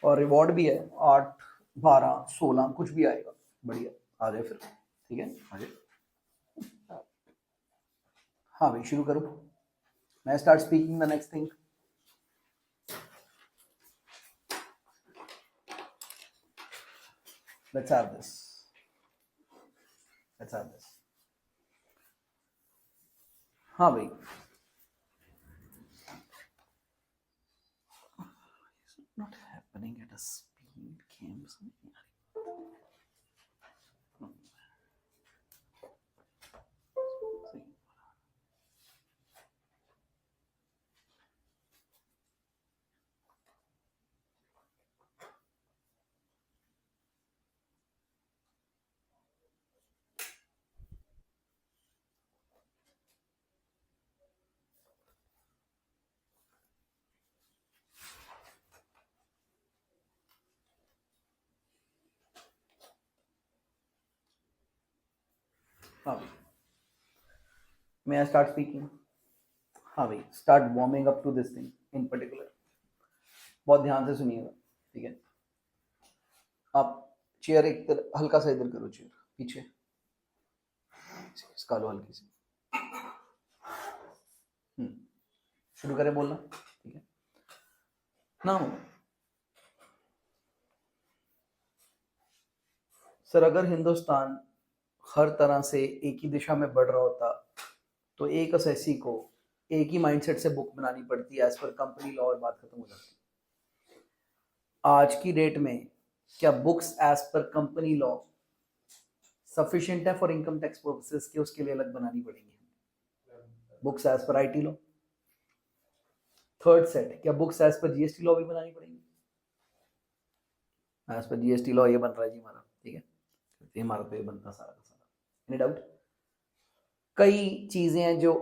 Speaker 1: और रिवॉर्ड भी है, 8, 12, 16 कुछ भी आएगा, बढ़िया। आ जाए फिर, ठीक है, आ जाए। हाँ भाई शुरू करो, मैं start speaking the next thing. Let's have this. Let's have this. हाँ भाई, not happening at a speed games. हाँ भाई, may I start speaking? हाँ भाई, start warming up to this thing in particular. बहुत ध्यान से सुनिएगा, ठीक है। आप चेयर एक तरह हल्का सा इधर करो, चेयर पीछे इसका लो हल्की सी। शुरू करें बोलना, ठीक है ना। सर अगर हिंदुस्तान हर तरह से एक ही दिशा में बढ़ रहा होता तो एक एसएससी को एक ही माइंडसेट से बुक बनानी पड़ती, एज पर कंपनी लॉ, और बात खत्म हो जाती। आज की डेट में क्या books as per company law sufficient है फॉर इनकम टैक्स पर्पसेस के, उसके लिए अलग बनानी पड़ेंगी books as per IT law. Third set, क्या books as per GST law भी बनानी पड़ेंगी? एज पर जीएसटी लॉ ये बन रहा है जी हमारा, ठीक है, ये हमारा तो ये बनता सारा का सारा। Any doubt? कई चीजें हैं जो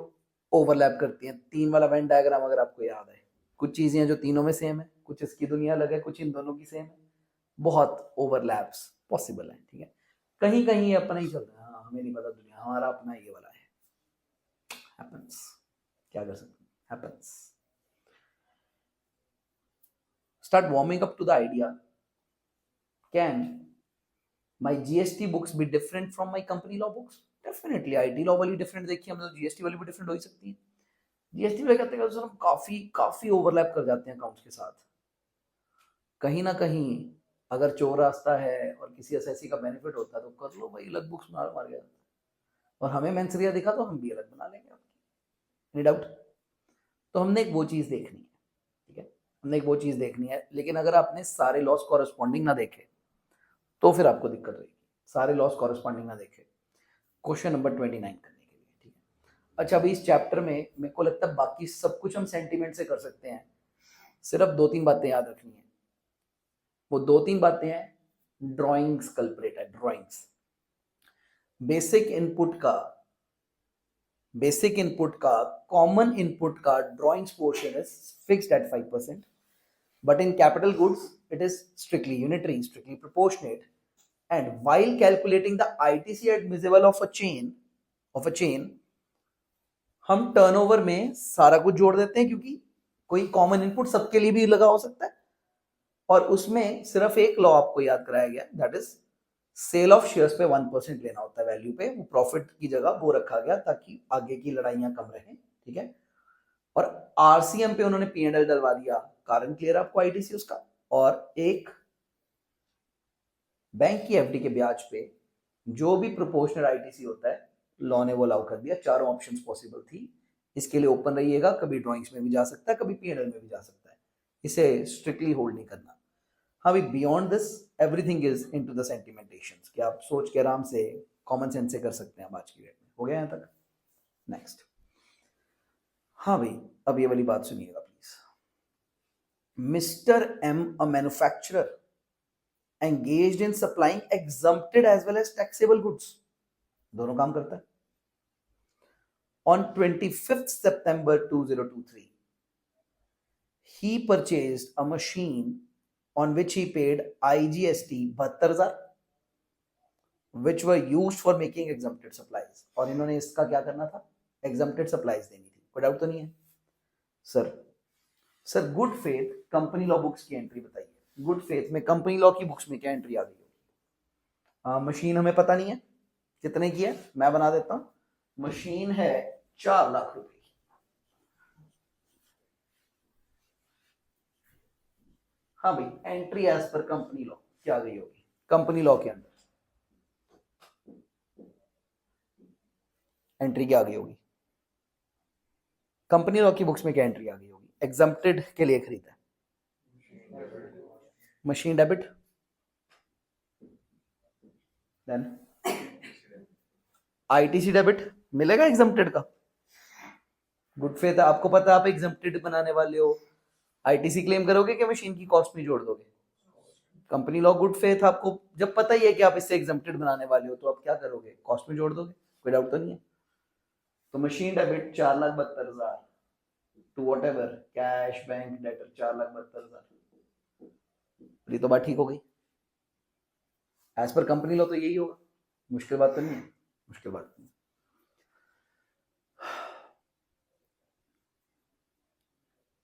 Speaker 1: ओवरलैप करती हैं। 3 वाला वेन डायग्राम अगर आपको याद है, कुछ चीजें हैं जो तीनों में सेम है, कुछ इसकी दुनिया अलग है, कुछ इन दोनों की सेम है, बहुत ओवरलैप्स पॉसिबल है, ठीक है। कहीं कहीं अपना ही चल रहा है, हाँ हमें नहीं पता दुनिया, हमारा अपना ये वाला है, हैपेंस, क्या कर सकते हैं, happens. Start warming up to the idea, can my GST books be different from my company law books? Definitely IT law वाली डिफरेंट देखिए हमने, तो जीएसटी वाली भी डिफरेंट हो ही सकती है। जीएसटी वाले कहते हैं हम काफी काफी ओवरलैप कर जाते हैं अकाउंट्स के साथ। कहीं ना कहीं अगर चोर रास्ता है और किसी एसएससी का बेनिफिट होता है तो कर लो भाई, अलग बुक्स मार गया, और हमें मेंसरिया दिखा तो हम भी अलग बना लेंगे आपकी, डाउट? तो हमने एक वो चीज देखनी है, ठीक है, हमने एक वो चीज देखनी है। लेकिन अगर आपने सारे लॉस कॉरेस्पॉन्डिंग ना देखे तो फिर आपको दिक्कत रहेगी, सारे लॉस कॉरेस्पॉन्डिंग ना देखे क्वेश्चन नंबर 29 करने के लिए, ठीक है। अच्छा, अभी इस चैप्टर में मेरे को लगता है बाकी सब कुछ हम सेंटीमेंट से कर सकते हैं, सिर्फ 2-3 बातें याद रखनी है। वो 2-3 बातें हैं, ड्राइंग्स कल्परेट है, ड्राइंग्स। बेसिक इनपुट का कॉमन इनपुट का drawings portion is fixed at 5%, but in capital goods it is strictly unitary, strictly proportionate, and while calculating the ITC admissible of a chain हम टर्नओवर में सारा कुछ जोड़ देते हैं, क्योंकि कोई कॉमन इनपुट सबके लिए भी लगा हो सकता है, और उसमें सिर्फ एक लॉ आपको याद कराया गया, that is sale of shares पे 1% लेना होता है वैल्यू पे, वो प्रॉफिट की जगह वो रखा गया ताकि आगे की लड़ाइयां कम रहें, ठीक है। और आरसीएम पे उन्होंने पीएनएल डलवा दिया, कारण क्लियर आपको आईटीसी उसका, और एक बैंक की एफडी के ब्याज पे जो भी प्रोपोर्शनल आईटीसी होता है लॉ ने वो अलाउ कर दिया। चारों ऑप्शंस पॉसिबल थी, इसके लिए ओपन रहिएगा, कभी ड्राइंग्स में भी जा सकता है, कभी पीएनएल में भी जा सकता है, इसे स्ट्रिक्टली होल्ड नहीं करना। हाँ भाई, beyond this everything is into the sentimentations, कि आप सोच के आराम से कॉमन सेंस से कर सकते हैं आज की डेट में। हो गया यहाँ तक? नेक्स्ट। हाँ भाई, अब ये वाली बात सुनिएगा please. Mister M, a manufacturer engaged in supplying exempted as well as taxable goods, दोनों काम करता है। On 25th September 2023 he purchased a machine on which he paid IGST 72,000 which were used for making exempted supplies, और इन्होंने इसका क्या करना था, exempted supplies देनी थी। कोई डाउट तो नहीं है? Sir good faith company law books की एंट्री बताइए, गुड फेथ में कंपनी लॉ की बुक्स में क्या एंट्री आ गई होगी? मशीन हमें पता नहीं है कितने की है, मैं बना देता हूं। मशीन है 4 लाख रुपए की। हाँ भाई, entry as per company law क्या गई होगी? कंपनी लॉ के अंदर एंट्री क्या आ गई होगी? कंपनी लॉ की बुक्स में क्या एंट्री आ गई होगी? एग्जम्प्टेड के लिए खरीदा है, machine debit, then ITC debit मिलेगा एग्जम्प्टेड का। गुड फेथ आपको पता है आप एग्जम्प्टेड बनाने वाले हो, आईटीसी क्लेम करोगे कि मशीन की कॉस्ट में जोड़ दोगे? कंपनी लॉ गुड फेथ आपको जब पता ही है कि आप इससे एग्जम्प्टेड बनाने वाले हो तो आप क्या करोगे? कॉस्ट में जोड़ दोगे, कोई डाउट तो नहीं है। तो machine debit 4,72,000 to whatever cash bank debtor 4,72,000, ये तो बात ठीक हो गई। एज पर कंपनी लॉ तो यही होगा, मुश्किल बात तो नहीं है, मुश्किल बात नहीं।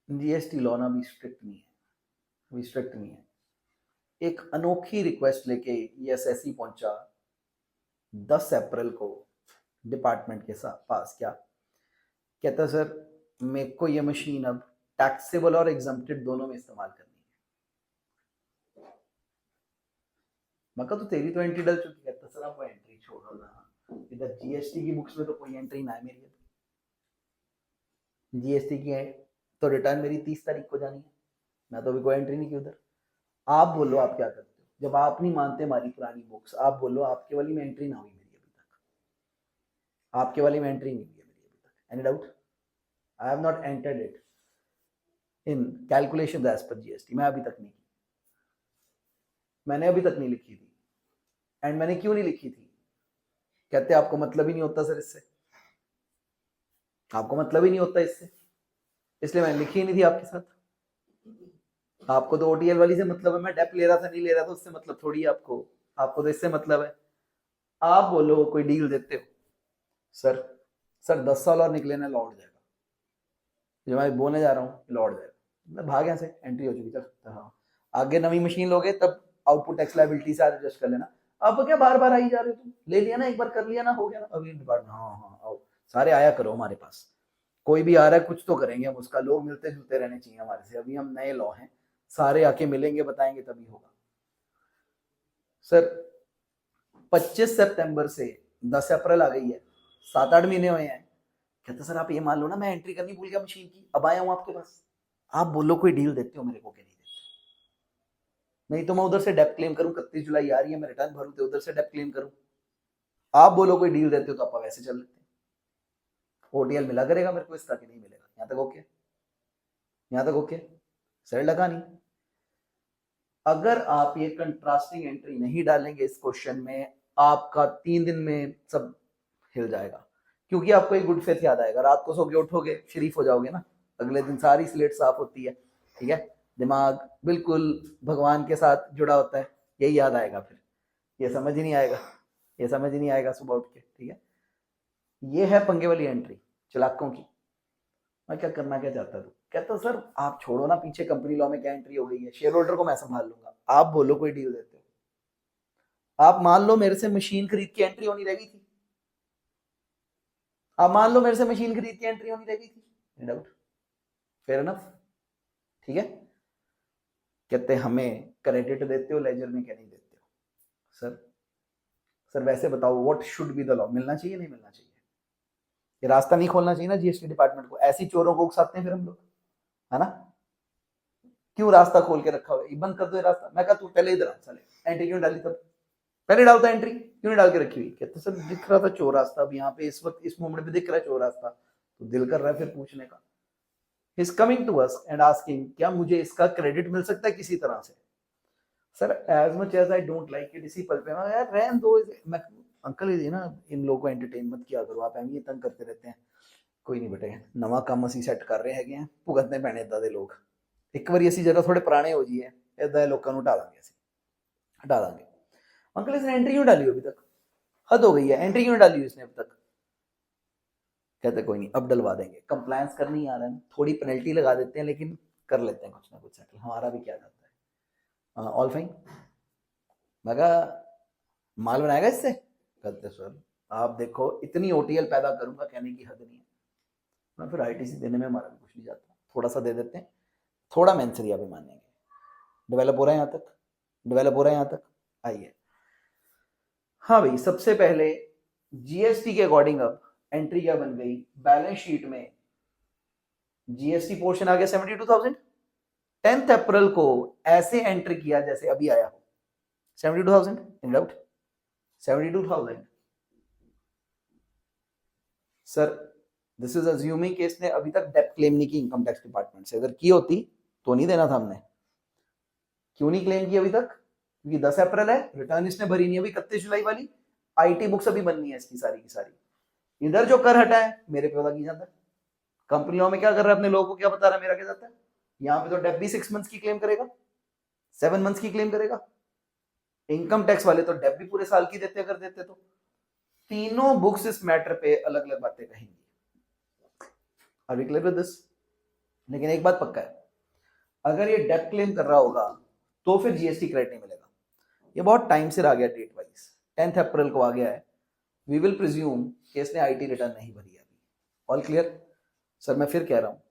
Speaker 1: जीएसटी लॉ ना भी स्ट्रिक्ट नहीं है, अभी स्ट्रिक्ट नहीं है। एक अनोखी रिक्वेस्ट लेके ये एसएससी पहुंचा 10 अप्रैल को डिपार्टमेंट के साथ पास, क्या कहता, सर मेरे को ये मशीन अब टैक्सेबल और एग्जम्प्टेड दोनों में इस्तेमाल करनी है। मैं कहा तो तेरी तो एंट्री डल चुकी है। कहता सर आप वो एंट्री छोड़ो ना, इधर जीएसटी की बुक्स में तो कोई एंट्री ना है मेरी, जीएसटी की है तो रिटर्न मेरी 30 तारीख को जानी है, मैं तो अभी कोई एंट्री नहीं की उधर। आप बोलो आप क्या करते हो, जब आप नहीं मानते हमारी पुरानी बुक्स, आप बोलो आपके वाली में एंट्री ना हुई मेरी अभी तक, आपके वाली में एंट्री नहीं हुई है मेरी अभी तक। Any doubt? I have not entered it in calculation as per GST, मैं अभी तक नहीं की। मैंने अभी तक नहीं लिखी थी। एंड मैंने क्यों नहीं लिखी थी? कहते आपको मतलब ही नहीं होता सर इससे, आपको मतलब ही नहीं होता इससे, इसलिए मैंने लिखी ही नहीं थी आपके साथ। आपको तो ओटीएल वाली से मतलब है, मैं डेप ले रहा था नहीं ले रहा था उससे मतलब थोड़ी है आपको, आपको तो इससे मतलब है। आप बोलो कोई डील देते हो, सर सर 10 साल और निकले ना लौट जाएगा, जो मैं बोलने जा रहा हूँ लौट जाएगा, मैं भाग यहाँ से, एंट्री हो चुकी चल। हाँ, आगे नवी मशीन लोगे तब आउटपुट टैक्स लायबिलिटी से एडजस्ट कर लेना। अब क्या बार बार आई जा रहे हो तुम, ले लिया ना एक बार, कर लिया ना, हो गया ना अभी डिपार्टमेंट। हाँ हाँ आओ, सारे आया करो हमारे पास, कोई भी आ रहा है कुछ तो करेंगे हम उसका, लोग मिलते जुलते रहने चाहिए हमारे से, अभी हम नए लॉ हैं, सारे आके मिलेंगे बताएंगे तभी होगा। सर 25 सितंबर से 10 अप्रैल आ गई है, 7-8 महीने हुए हैं। कहते सर आप ये मान लो ना मैं एंट्री करनी भूल गया मशीन की, अब आया हूँ आपके पास, आप बोलो कोई डील देते हो मेरे को कि नहीं देते? नहीं तो मैं उधर से डेप क्लेम करूं, 31 जुलाई आ रही है, मैं रिटर्न भरूं तो उधर से डेप क्लेम करूं। आप बोलो कोई डील देते हो तो आप वैसे चल लेते हैं। ओटीएल मिला करेगा मेरे को इसका कि नहीं मिलेगा? यहाँ तक ओके, यहाँ तक ओके, सर लगा नहीं। अगर आप ये कंट्रास्टिंग एंट्री नहीं डालेंगे इस क्वेश्चन में, आपका 3 दिन में सब हिल जाएगा, क्योंकि आपको एक गुड फेथ याद आएगा, रात को सो के उठोगे शरीफ हो जाओगे ना, अगले दिन सारी स्लेट साफ होती है, ठीक है, दिमाग बिल्कुल भगवान के साथ जुड़ा होता है, यही याद आएगा। फिर ये समझ ही नहीं आएगा, ये समझ ही नहीं आएगा सुबह उठ के, ठीक है। ये है पंगे वाली एंट्री चालाकों की। मैं क्या करना क्या चाहता था, कहता सर आप छोड़ो ना पीछे कंपनी लॉ में क्या एंट्री हो गई है, शेयर होल्डर को मैं संभाल लूंगा, आप बोलो कोई डील देते हो। आप मान लो मेरे से मशीन खरीद की एंट्री होनी रह गई थी, आप मान लो मेरे से मशीन खरीद की एंट्री होनी रह गई थी, डाउट, फेयर इनफ, ठीक है। कहते हमें क्रेडिट देते हो लेजर में क्या नहीं देते हो? सर सर वैसे बताओ what should be the law, मिलना चाहिए नहीं मिलना चाहिए? ये रास्ता नहीं खोलना चाहिए ना जीएसटी डिपार्टमेंट को, ऐसी चोरों को उकसाते हैं फिर हम लोग, है ना। क्यों रास्ता खोल के रखा हुआ है, बंद कर दो ये रास्ता। मैं कहा तू पहले इधर आ साले, एंट्री क्यों डाली तब, पहले डालता एंट्री क्यों नहीं डाल के रखी हुई? कहते सर दिख रहा था चोर रास्ता, अब यहाँ पे इस वक्त इस मोमेंट पे दिख रहा है चोर रास्ता, तो दिल कर रहा है फिर पूछने का। He is coming to us and asking क्या मुझे इसका क्रेडिट मिल सकता है किसी तरह से? Sir as much as I don't like it, इसी पल पे मैं यार रहन दो मैं, अंकल ये ना इन लोगों को एंटरटेन मत किया करो, आप एम तंग करते रहते हैं। कोई नहीं बेटे, नवा काम ਅਸੀਂ ਸੈੱਟ ਕਰ ਰਹੇ ਹੈਗੇ ਆ, ਭੁਗਤਨੇ ਪੈਣੇ ਇਦਾਂ ਦੇ ਲੋਕ, ਇੱਕ ਵਾਰੀ ਅਸੀਂ ਜਦੋਂ ਥੋੜੇ ਪੁਰਾਣੇ ਹੋ ਜਾਈਏ ਇਦਾਂ ਦੇ ਲੋਕਾਂ ਨੂੰ ਹਟਾ ਦਾਂਗੇ, ਅਸੀਂ हटा देंगे। अंकल इसने एंट्री क्यों डाली अभी तक, हद हो गई है, एंट्री क्यों डाली इसने अभी तक? कहते कोई नहीं अब डलवा देंगे, कंप्लायंस करनी आ रहा है, थोड़ी पेनल्टी लगा देते हैं लेकिन कर लेते हैं कुछ ना कुछ सेटल, हमारा भी क्या जाता है, ऑल फाइन। मैं कहा माल बनाएगा इससे? कहते सर आप देखो इतनी ओटीएल पैदा करूंगा कहने की हद नहीं है। मैं फिर आईटीसी देने में हमारा भी कुछ नहीं जाता, थोड़ा सा दे देते हैं, थोड़ा मेंसरिया भी मानेंगे। डेवलप हो रहा है यहाँ तक, डेवलप हो रहा है यहाँ तक, आइए। हाँ भाई सबसे पहले जीएसटी के अकॉर्डिंग अब एंट्री क्या बन गई, बैलेंस शीट में जीएसटी पोर्शन आ गया 72,000। 10 अप्रैल को ऐसे एंटर किया जैसे अभी आया हो 72,000, in doubt 72,000। Sir this is assuming कि इसने अभी तक डेप्ट क्लेम नहीं की इनकम टैक्स डिपार्टमेंट से, अगर की होती तो नहीं देना था हमने। क्यों नहीं क्लेम की अभी तक? क्योंकि 10 अप्रैल है, रिटर्न इसने भरी नहीं अभी 31 जुलाई वाली, आईटी बुक्स अभी बननी है इसकी सारी की सारी। इधर जो कर हटा है मेरे पे पता की जाता है, कंपनियों में क्या कर रहा है अपने लोगों को क्या बता रहा है, मेरा क्या जाता है। यहाँ पे तो डेप भी 6 मंथ्स की क्लेम करेगा, 7 मंथ्स की क्लेम करेगा, इनकम टैक्स वाले तो डेप भी पूरे साल की देते अगर देते तो। तीनों बुक्स इस मैटर पे अलग अलग बातें कहेंगी, are we clear with this? लेकिन एक बात पक्का है, अगर ये डेप क्लेम कर रहा होगा तो फिर जीएसटी क्रेडिट नहीं मिलेगा। ये बहुत टाइम से आ गया डेट वाइज, 10 अप्रैल को आ गया है, वी विल प्रिज्यूम कि इसने आईटी रिटर्न नहीं भरी है अभी। All clear? सर मैं फिर कह रहा हूँ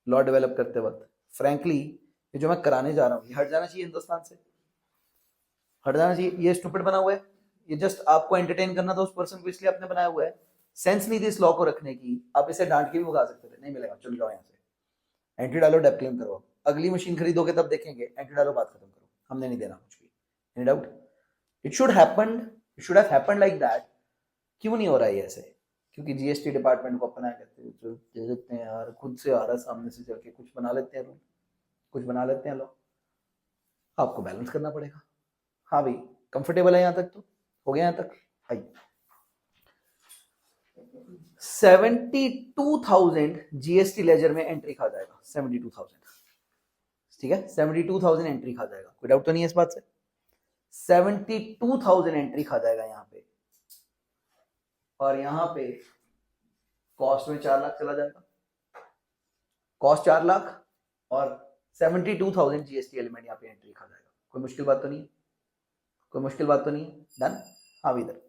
Speaker 1: लॉ डेवलप करते वक्त फ्रैंकली ये जो मैं कराने जा रहा हूँ ये हट जाना चाहिए हिंदुस्तान से, हट जाना चाहिए। ये स्टूपिड बना हुआ है, ये जस्ट आपको एंटरटेन करना था उस पर्सन को इसलिए आपने बनाया हुआ है, सेंस नहीं थी इस लॉ को रखने की। आप इसे डांट के भी भगा सकते थे, नहीं मिलेगा चल जाओ यहाँ से, एंट्री डालो डेप क्लेम करो, अगली मशीन खरीदोगे तब देखेंगे, एंट्री डालो बात खत्म करो, हमने नहीं देना कुछ भी, any doubt? It should happen, it should have happened like that. क्यों नहीं हो रहा है ऐसे? क्योंकि जीएसटी डिपार्टमेंट को अपना कहते हैं जो दे देते हैं यार, खुद से आ रहा है सामने से चल के, कुछ बना लेते हैं रूल, कुछ बना लेते हैं लोग, आपको बैलेंस करना पड़ेगा। हाँ भाई, कंफर्टेबल है यहाँ तक? तो हो गया यहाँ तक? आइए, 72,000 जीएसटी लेजर में एंट्री खा जाएगा। 72,000, ठीक है, 72,000 एंट्री खा जाएगा, कोई डाउट तो नहीं है इस बात से? 72,000 एंट्री खा जाएगा यहाँ पे, और यहाँ पे कॉस्ट में 4 लाख चला जाएगा, कॉस्ट 4 लाख और 72,000 जीएसटी एलिमेंट यहाँ पे एंट्री खा जाएगा। कोई मुश्किल बात तो नहीं है? कोई मुश्किल बात तो नहीं है? डन? हाँ इधर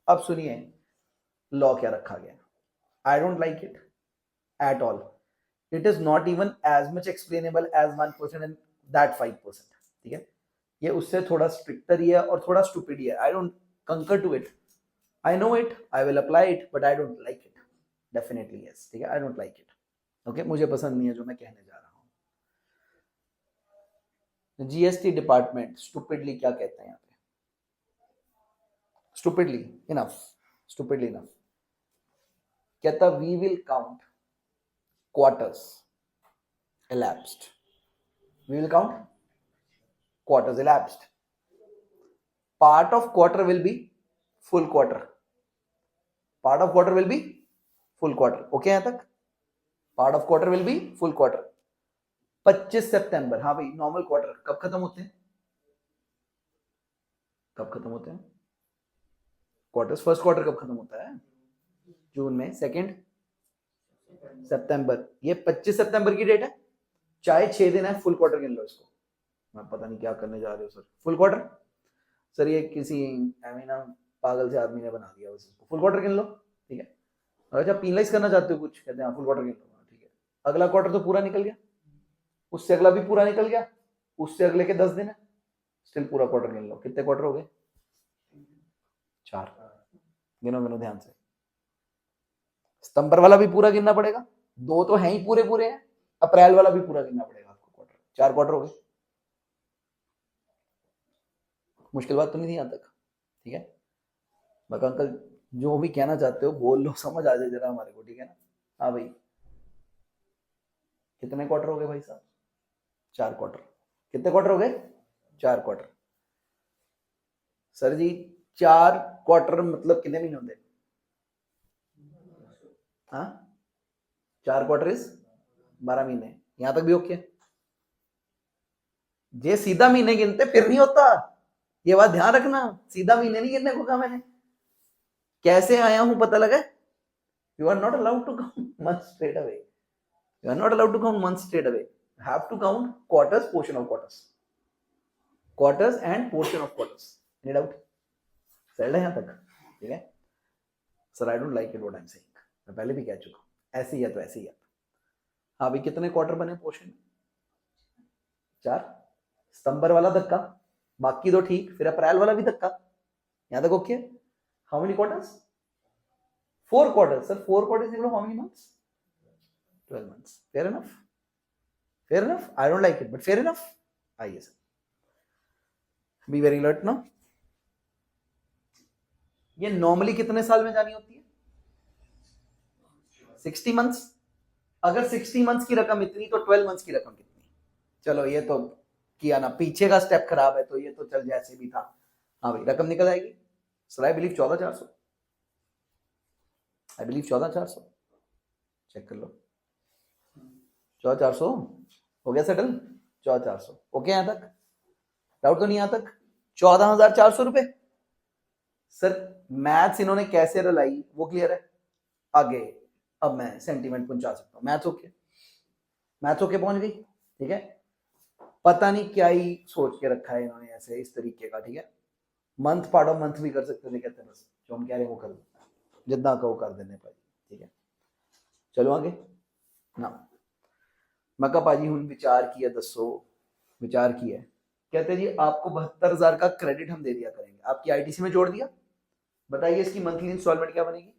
Speaker 1: अब सुनिए लॉ क्या रखा गया। I don't like it at all. It is not even as much explainable as 1% and that 5%, ठीक है? ये उससे थोड़ा स्ट्रिक्टर ही है और थोड़ा स्टूपिड ही है। I don't concur to it, I know it, I will apply it, but I don't like it, definitely yes, ठीक है? I don't like it, okay? मुझे पसंद नहीं है जो मैं कहने जा रहा हूँ। जीएसटी डिपार्टमेंट स्टूपिडली क्या कहते हैं यहाँ पे? स्टूपिडली इनफ, स्टूपिडली इनफ कहता we will count quarters elapsed, we will count quarters elapsed. Part of quarter will be full quarter, part of quarter will be full quarter, okay? यहाँ तक part of quarter will be full quarter। 25 सितंबर, हाँ भाई, नॉर्मल क्वार्टर कब खत्म होते हैं? कब खत्म होते हैं क्वार्टर्स? फर्स्ट क्वार्टर कब खत्म होता है? जून में। सेकंड सितंबर, ये 25 सितंबर की डेट है, चाहे 6 दिन है, फुल क्वार्टर गिन लो इसको। मैं पता नहीं क्या करने जा रहे हो सर, फुल क्वार्टर? सर ये किसी ना पागल से आदमी ने बना दिया बस इसको, फुल क्वार्टर गिन लो, ठीक है? अगर जब पीनलाइज करना चाहते हो कुछ, कहते हैं फुल क्वार्टर गिन लो, ठीक है? अगला क्वार्टर तो पूरा निकल गया, उससे अगला भी पूरा निकल गया, उससे अगले के 10 दिन है, स्टिल पूरा क्वार्टर गिन लो। कितने क्वार्टर हो गए? 4। गिनो गिनो ध्यान से। सितंबर वाला भी पूरा गिनना पड़ेगा, 2 तो हैं ही पूरे पूरे हैं, अप्रैल वाला भी पूरा गिनना पड़ेगा आपको क्वार्टर। 4 क्वार्टर हो गए। मुश्किल बात तो नहीं थी यहाँ तक, ठीक है? बाकी अंकल जो भी कहना चाहते हो बोल लो, समझ आ जाए जरा हमारे को, ठीक है ना? हाँ भाई, कितने क्वार्टर हो गए भाई साहब? 4 क्वार्टर। कितने क्वार्टर हो गए? 4 क्वार्टर। सर जी 4 क्वार्टर मतलब कितने महीने होते? हाँ, 4 क्वार्टर इज 12 महीने। यहां तक भी ओके? जे सीधा महीने गिनते फिर नहीं होता, ये बात ध्यान रखना। सीधा महीने नहीं गिनने को कहा मैंने। कैसे आया हूं पता लगा? You are not allowed to count month straight away, you are not allowed to count month straight away, have to count quarters, portion of quarters, quarters and portion of quarters. Any doubt? Sir है यहां तक, ठीक है? Sir I don't like it what I am saying, मैं पहले भी कह चुका हूं, ऐसे ही है तो ऐसे ही है। हाँ भाई, कितने क्वार्टर बने पोर्शन? 4। सितंबर वाला धक्का, बाकी दो ठीक, फिर अप्रैल वाला भी धक्का। यहां तक okay? How many quarters? 4 quarters. Sir 4 quarters equal how many months? 12 months. Fair enough? Fair enough? I don't like it but fair enough. आइए सर, बी वेरी अलर्ट ना। ये नॉर्मली कितने साल में जानी होती है? 60 मंथ्स। अगर 60 मंथ्स की रकम इतनी तो 12 मंथ्स की रकम कितनी? चलो ये तो किया ना, पीछे का स्टेप खराब है तो ये तो चल जैसे भी था। हाँ भाई, रकम निकल आएगी। Sir I believe 14,400, I believe 14,400। Check कर लो, 14,400 हो गया सेटल? 14,400 ओके? यहां तक डाउट तो नहीं? यहां तक 14,400 रुपए। सर मैथ्स इन्होंने कैसे रलाई वो क्लियर है? आगे अब मैं सेंटीमेंट पहुंचा सकता हूं। मैथ्स ओके, मैथ्स ओके पहुंच गई, ठीक है? पता नहीं क्या ही सोच के रखा है इन्होंने ऐसे इस तरीके का, ठीक है? मंथ पार्ट ऑफ मंथ भी कर सकते थे, कहते हैं बस जो हम कह रहे हैं वो कर देते हैं, जितना कहो कर देने पाजी, ठीक है? चलो आगे ना। मैं कहा पाजी हूं विचार किया, दसो विचार किया। कहते जी आपको 72,000 का क्रेडिट हम दे दिया करेंगे, आपकी आईटीसी में जोड़ दिया। बताइए इसकी मंथली इंस्टॉलमेंट क्या बनेगी?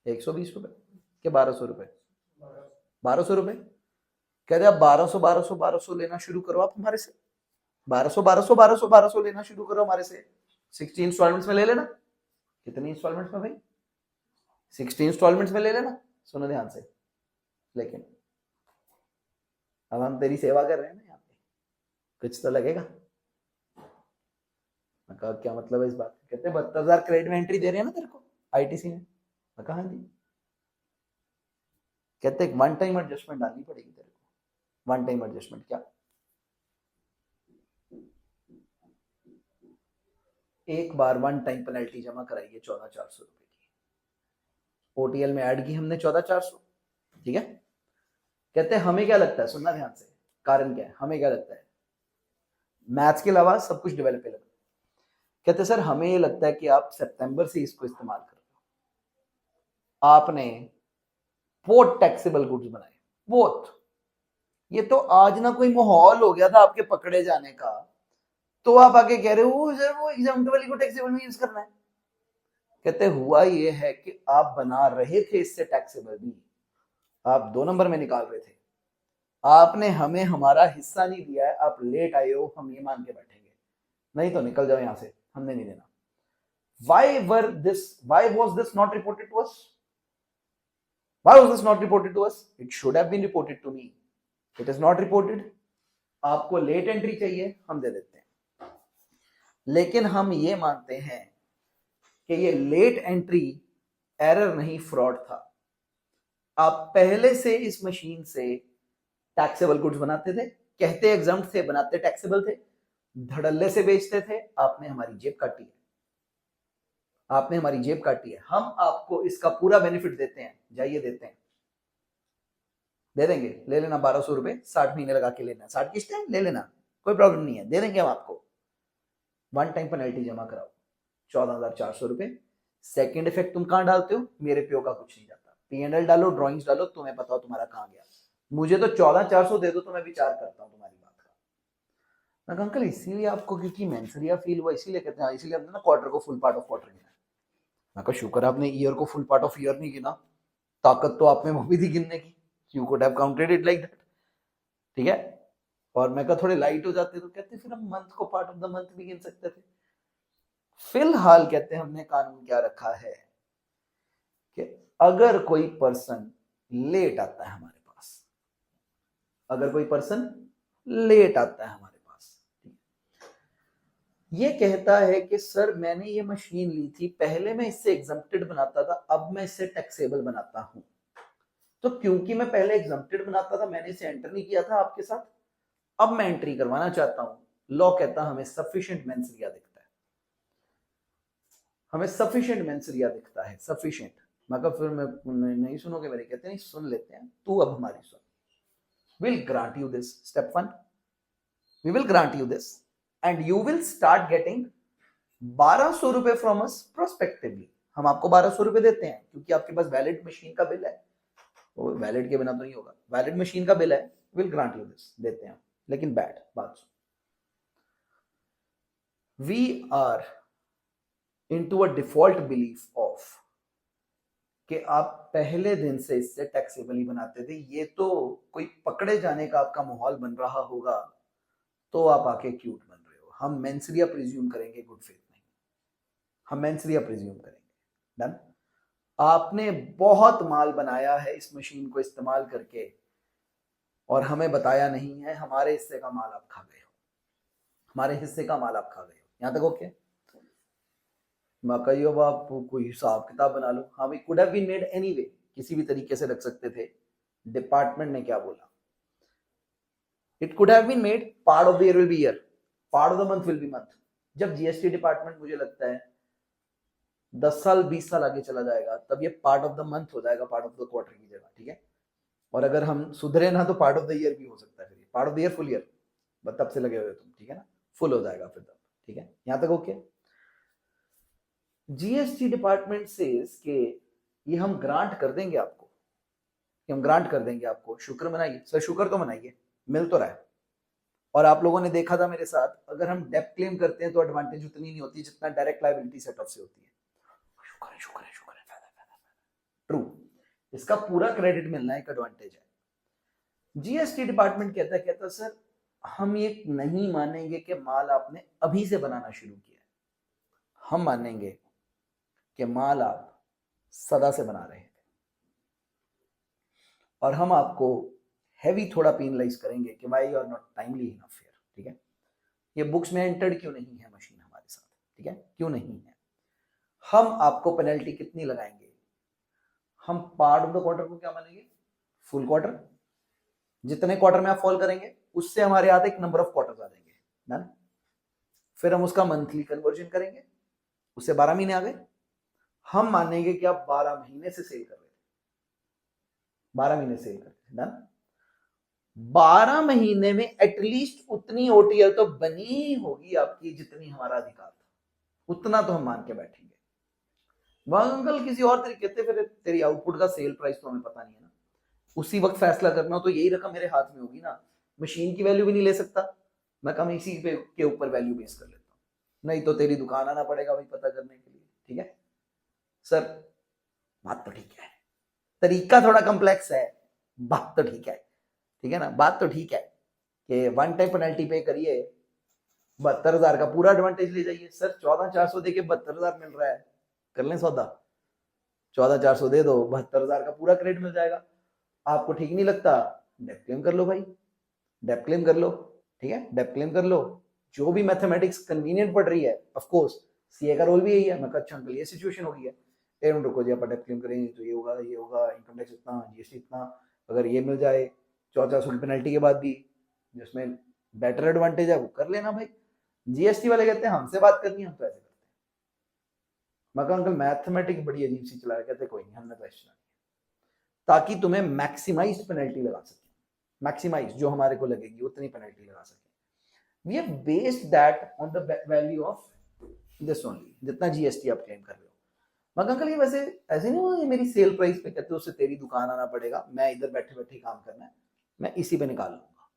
Speaker 1: 120 रुपए के 1200 रुपए? 1200 रुपए। कहते आप 1200 1200 1200 लेना शुरू करो आप हमारे से, 1200 1200 1200 1200 लेना शुरू करो हमारे से, 60 इंस्टॉलमेंट्स में ले लेना। कितनी इंस्टॉलमेंट्स में भाई? 60 इंस्टॉलमेंट्स में ले लेना। सुनो ध्यान से, लेकिन अब हम तेरी सेवा कर रहे हैं ना यहाँ पे, कुछ तो लगेगा। मैं कहा क्या मतलब है इस बात का? कहते 72,000 क्रेडिट में एंट्री दे रहे हैं ना तेरे को आईटीसी में। मैं कहा हाँ जी। कहते एक वन टाइम एडजस्टमेंट डालनी पड़ेगी तेरे को। वन टाइम एडजस्टमेंट क्या? एक बार वन टाइम पेनल्टी जमा कराइए 14,400 रुपए की, ओटीएल में ऐड की हमने 14,400, ठीक है। कहते हैं हमें क्या लगता है, सुनना ध्यान से, कारण क्या है, हमें क्या लगता है, मैथ्स के अलावा सब कुछ डेवलपेबल। कहते सर हमें ये लगता है कि आप सितंबर से इसको इस्तेमाल कर रहे हो, आपने बहुत टैक्सेबल गुड्स बनाए, बहुत। ये तो आज ना कोई माहौल हो गया था आपके पकड़े जाने का, तो आप आगे कह रहे हो सर वो एग्जाम वाली को टैक्सेबल में यूज करना है। कहते हुआ ये है कि आप बना रहे थे इससे टैक्सेबल भी, आप 2 नंबर में निकाल रहे थे, आपने हमें हमारा हिस्सा नहीं दिया है, आप लेट आए हो, हम ये मान के बैठेंगे, नहीं तो निकल जाओ यहां से, हमने नहीं देना। Why was this not reported to us? Why was this not reported to us? It should have been reported to me. It is not reported. आपको लेट एंट्री चाहिए, हम दे देते हैं, लेकिन हम ये मानते हैं कि ये लेट एंट्री एरर नहीं, फ्रॉड था। आप पहले से इस मशीन से टैक्सेबल गुड्स बनाते थे, कहते एग्जाम्प्ट थे, बनाते टैक्सेबल थे, धड़ल्ले से बेचते थे, आपने हमारी जेब काटी है, आपने हमारी जेब काटी है। हम आपको इसका पूरा बेनिफिट देते हैं, जाइए देते हैं, दे देंगे, ले लेना 1,200 रुपए, 60 महीने लगा के लेना, 60 किस्तें ले लेना, कोई प्रॉब्लम नहीं है, दे देंगे हम आपको। वन टाइम पेनल्टी जमा कराओ 14,400 रुपए। सेकेंड इफेक्ट तुम कहां डालते हो, मेरे प्यो का कुछ नहीं जाता, P&L डालो, ड्रॉइंग्स डालो, तुम्हें पता हो तुम्हारा कहां गया, मुझे तो 14,400 दे दो तो मैं विचार करता हूं तुम्हारी बात का। मैं अंकल इसीलिए आपको क्योंकि मेंसरिया फील हुआ, इसीलिए कहते हैं, इसीलिए हमने ना क्वार्टर को फुल पार्ट ऑफ क्वार्टर गिना। मैं कहा शुक्र आपने ईयर को फुल पार्ट ऑफ ईयर नहीं गिना, ताकत तो आप में वो भी थी गिनने की, you could have counted it like that, ठीक है। और मैं कहा थोड़े लाइट हो जाते तो कहते फिर हम मंथ को पार्ट ऑफ द मंथ भी गिन सकते थे। फिलहाल कहते हैं हमने कानून क्या रखा है कि अगर कोई पर्सन लेट आता है हमारे पास, अगर कोई पर्सन लेट आता है हमारे पास, ये कहता है कि सर मैंने ये मशीन ली थी, पहले मैं इससे एग्जम्प्टेड बनाता था, अब मैं इससे टैक्सेबल बनाता हूं, तो क्योंकि मैं पहले एग्जम्प्टेड बनाता था, मैंने इसे एंटर नहीं किया था आपके साथ, अब मैं एंट्री करवाना चाहता हूं। लॉ कहता हमें सफिशिएंट मेंसरिया दिखता है, हमें सफिशिएंट मेंसरिया दिखता है, सफिशिएंट। मैं फिर मैं नहीं सुनोगे मेरे, कहते नहीं सुन लेते हैं, तू अब हमारी सुन। Will grant you this, step 1, we will grant you this and you will start getting 1,200 रुपए फ्रॉम अस प्रोस्पेक्टिवली। हम आपको 1,200 रुपए देते हैं क्योंकि आपके पास वैलिड मशीन का बिल है, वो वैलिड के बिना तो नहीं होगा, वैलिड मशीन का बिल है, विल ग्रांट यू दिस, देते हैं। लेकिन बैड बात सुन, we are into a default belief of कि आप पहले दिन से इससे टैक्सेबल ही बनाते थे, ये तो कोई पकड़े जाने का आपका माहौल बन रहा होगा, तो आप आके क्यूट बन रहे हो। हम मेंसरिया प्रिज्यूम करेंगे, गुड फेथ नहीं, हम मेंसरिया प्रिज्यूम करेंगे। डन। आपने बहुत माल बनाया है इस मशीन को इस्तेमाल करके और हमें बताया नहीं है, हमारे हिस्से का माल आप खा गए हो, हमारे हिस्से का माल आप खा गए हो। यहां तक ओके? कहियो अब आप कोई हिसाब किताब बना लो। हाँ भाई, could have been made anyway, किसी भी तरीके से रख सकते थे। डिपार्टमेंट ने क्या बोला, it could have been made part of the year will be year, part of the month will be month. जब जीएसटी डिपार्टमेंट मुझे लगता है 10 साल 20 साल आगे चला जाएगा, तब ये पार्ट ऑफ द मंथ हो जाएगा, पार्ट ऑफ द क्वार्टर की जगह, ठीक है। और अगर हम सुधरे ना तो पार्ट ऑफ द ईयर भी हो सकता है, फिर part of the year full year, तब से लगे हुए तुम, ठीक है ना, फुल हो जाएगा फिर तब, ठीक है। यहां तक ओके? जीएसटी डिपार्टमेंट से ये हम ग्रांट कर देंगे आपको, ये हम ग्रांट कर देंगे आपको, शुक्र मनाइए सर, शुक्र तो मनाइए, मिल तो रहा है। और आप लोगों ने देखा था मेरे साथ, अगर हम डेप्थ क्लेम करते हैं तो एडवांटेज उतनी नहीं होती जितना डायरेक्ट लायबिलिटी सेट ऑफ से होती है। शुक्र है, शुक्र है, शुक्र है, ट्रू, इसका पूरा क्रेडिट मिलना एक एडवांटेज है। जीएसटी डिपार्टमेंट कहता सर हम ये नहीं मानेंगे कि माल आपने अभी से बनाना शुरू किया, हम मानेंगे कि माल आप सदा से बना रहे थे, और हम आपको हैवी थोड़ा पेनलाइज करेंगे कि why you are not timely enough here, ठीक है। ये बुक्स में एंटर्ड क्यों नहीं है मशीन हमारे साथ, ठीक है, क्यों नहीं है? हम आपको पेनल्टी कितनी लगाएंगे? हम पार्ट ऑफ द क्वार्टर को क्या मानेंगे? Full quarter. जितने क्वार्टर में आप फॉल करेंगे उससे हमारे हाथ एक नंबर ऑफ क्वार्टर आ जाएंगे ना। फिर हम उसका मंथली कन्वर्जन करेंगे, उससे 12 महीने आ गए। हम मानेंगे कि आप 12 महीने से सेल कर रहे थे, 12 महीने सेल कर रहे थे ना। 12 महीने में एटलीस्ट उतनी ओटीएल तो बनी होगी आपकी जितनी हमारा अधिकार था, उतना तो हम मान के बैठेंगे। वहां अंकल किसी और तरीके से, फिर तेरी आउटपुट का सेल प्राइस तो हमें पता नहीं है ना, उसी वक्त फैसला करना हो तो यही रकम मेरे हाथ में होगी ना। मशीन की वैल्यू भी नहीं ले सकता मैं, कम इसी पे के ऊपर वैल्यू बेस कर लेता हूँ, नहीं तो तेरी दुकान आना पड़ेगा वही पता करने के लिए। ठीक है सर, बात तो ठीक है, तरीका थोड़ा कॉम्प्लेक्स है, बात तो ठीक है, ठीक है ना, बात तो ठीक है कि वन टाइम पेनल्टी पे करिए, 72,000 का पूरा एडवांटेज ले जाइए। सर 14,400 दे के 72,000 मिल रहा है, कर लें सौदा, 14,400 दे दो, 72,000 का पूरा क्रेडिट मिल जाएगा। आपको ठीक नहीं लगता, डेप क्लेम कर लो भाई, डेप क्लेम कर लो, ठीक है, डेप क्लेम कर लो, जो भी मैथमेटिक्स कन्वीनियंट पड़ रही है। ऑफ कोर्स सीए का रोल भी यही है। मैं कहा अच्छा अंकल ये सिचुएशन हो गई है, एवं रुको जी, आप डेप क्लेम करेंगे तो ये होगा, ये होगा, इनकम टैक्स इतना, जीएसटी इतना, अगर ये मिल जाए 1400 की पेनल्टी के बाद भी, जिसमें बेटर एडवांटेज है वो कर लेना भाई। जीएसटी वाले कहते हैं हमसे बात करनी है, हम तो ऐसे करते हैं। मैं कहा अंकल मैथमेटिक्स बड़ी अजीब सी चला रहे, कहते कोई नहीं, हमने तो ऐसे चला, ताकि तुम्हें मैक्सिमाइज पेनल्टी लगा सके, मैक्सिमाइज जो हमारे को लगेगी उतनी पेनल्टी लगा सके। We have based that on the value of this only, जितना जीएसटी आप क्लेम कर रहे हो। मगर अंकल ये वैसे ऐसे नहीं होगा, ये मेरी सेल प्राइस पे कहते हो, उससे तेरी दुकान आना पड़ेगा, मैं इधर बैठे बैठे काम करना है, मैं इसी पे निकाल लूंगा,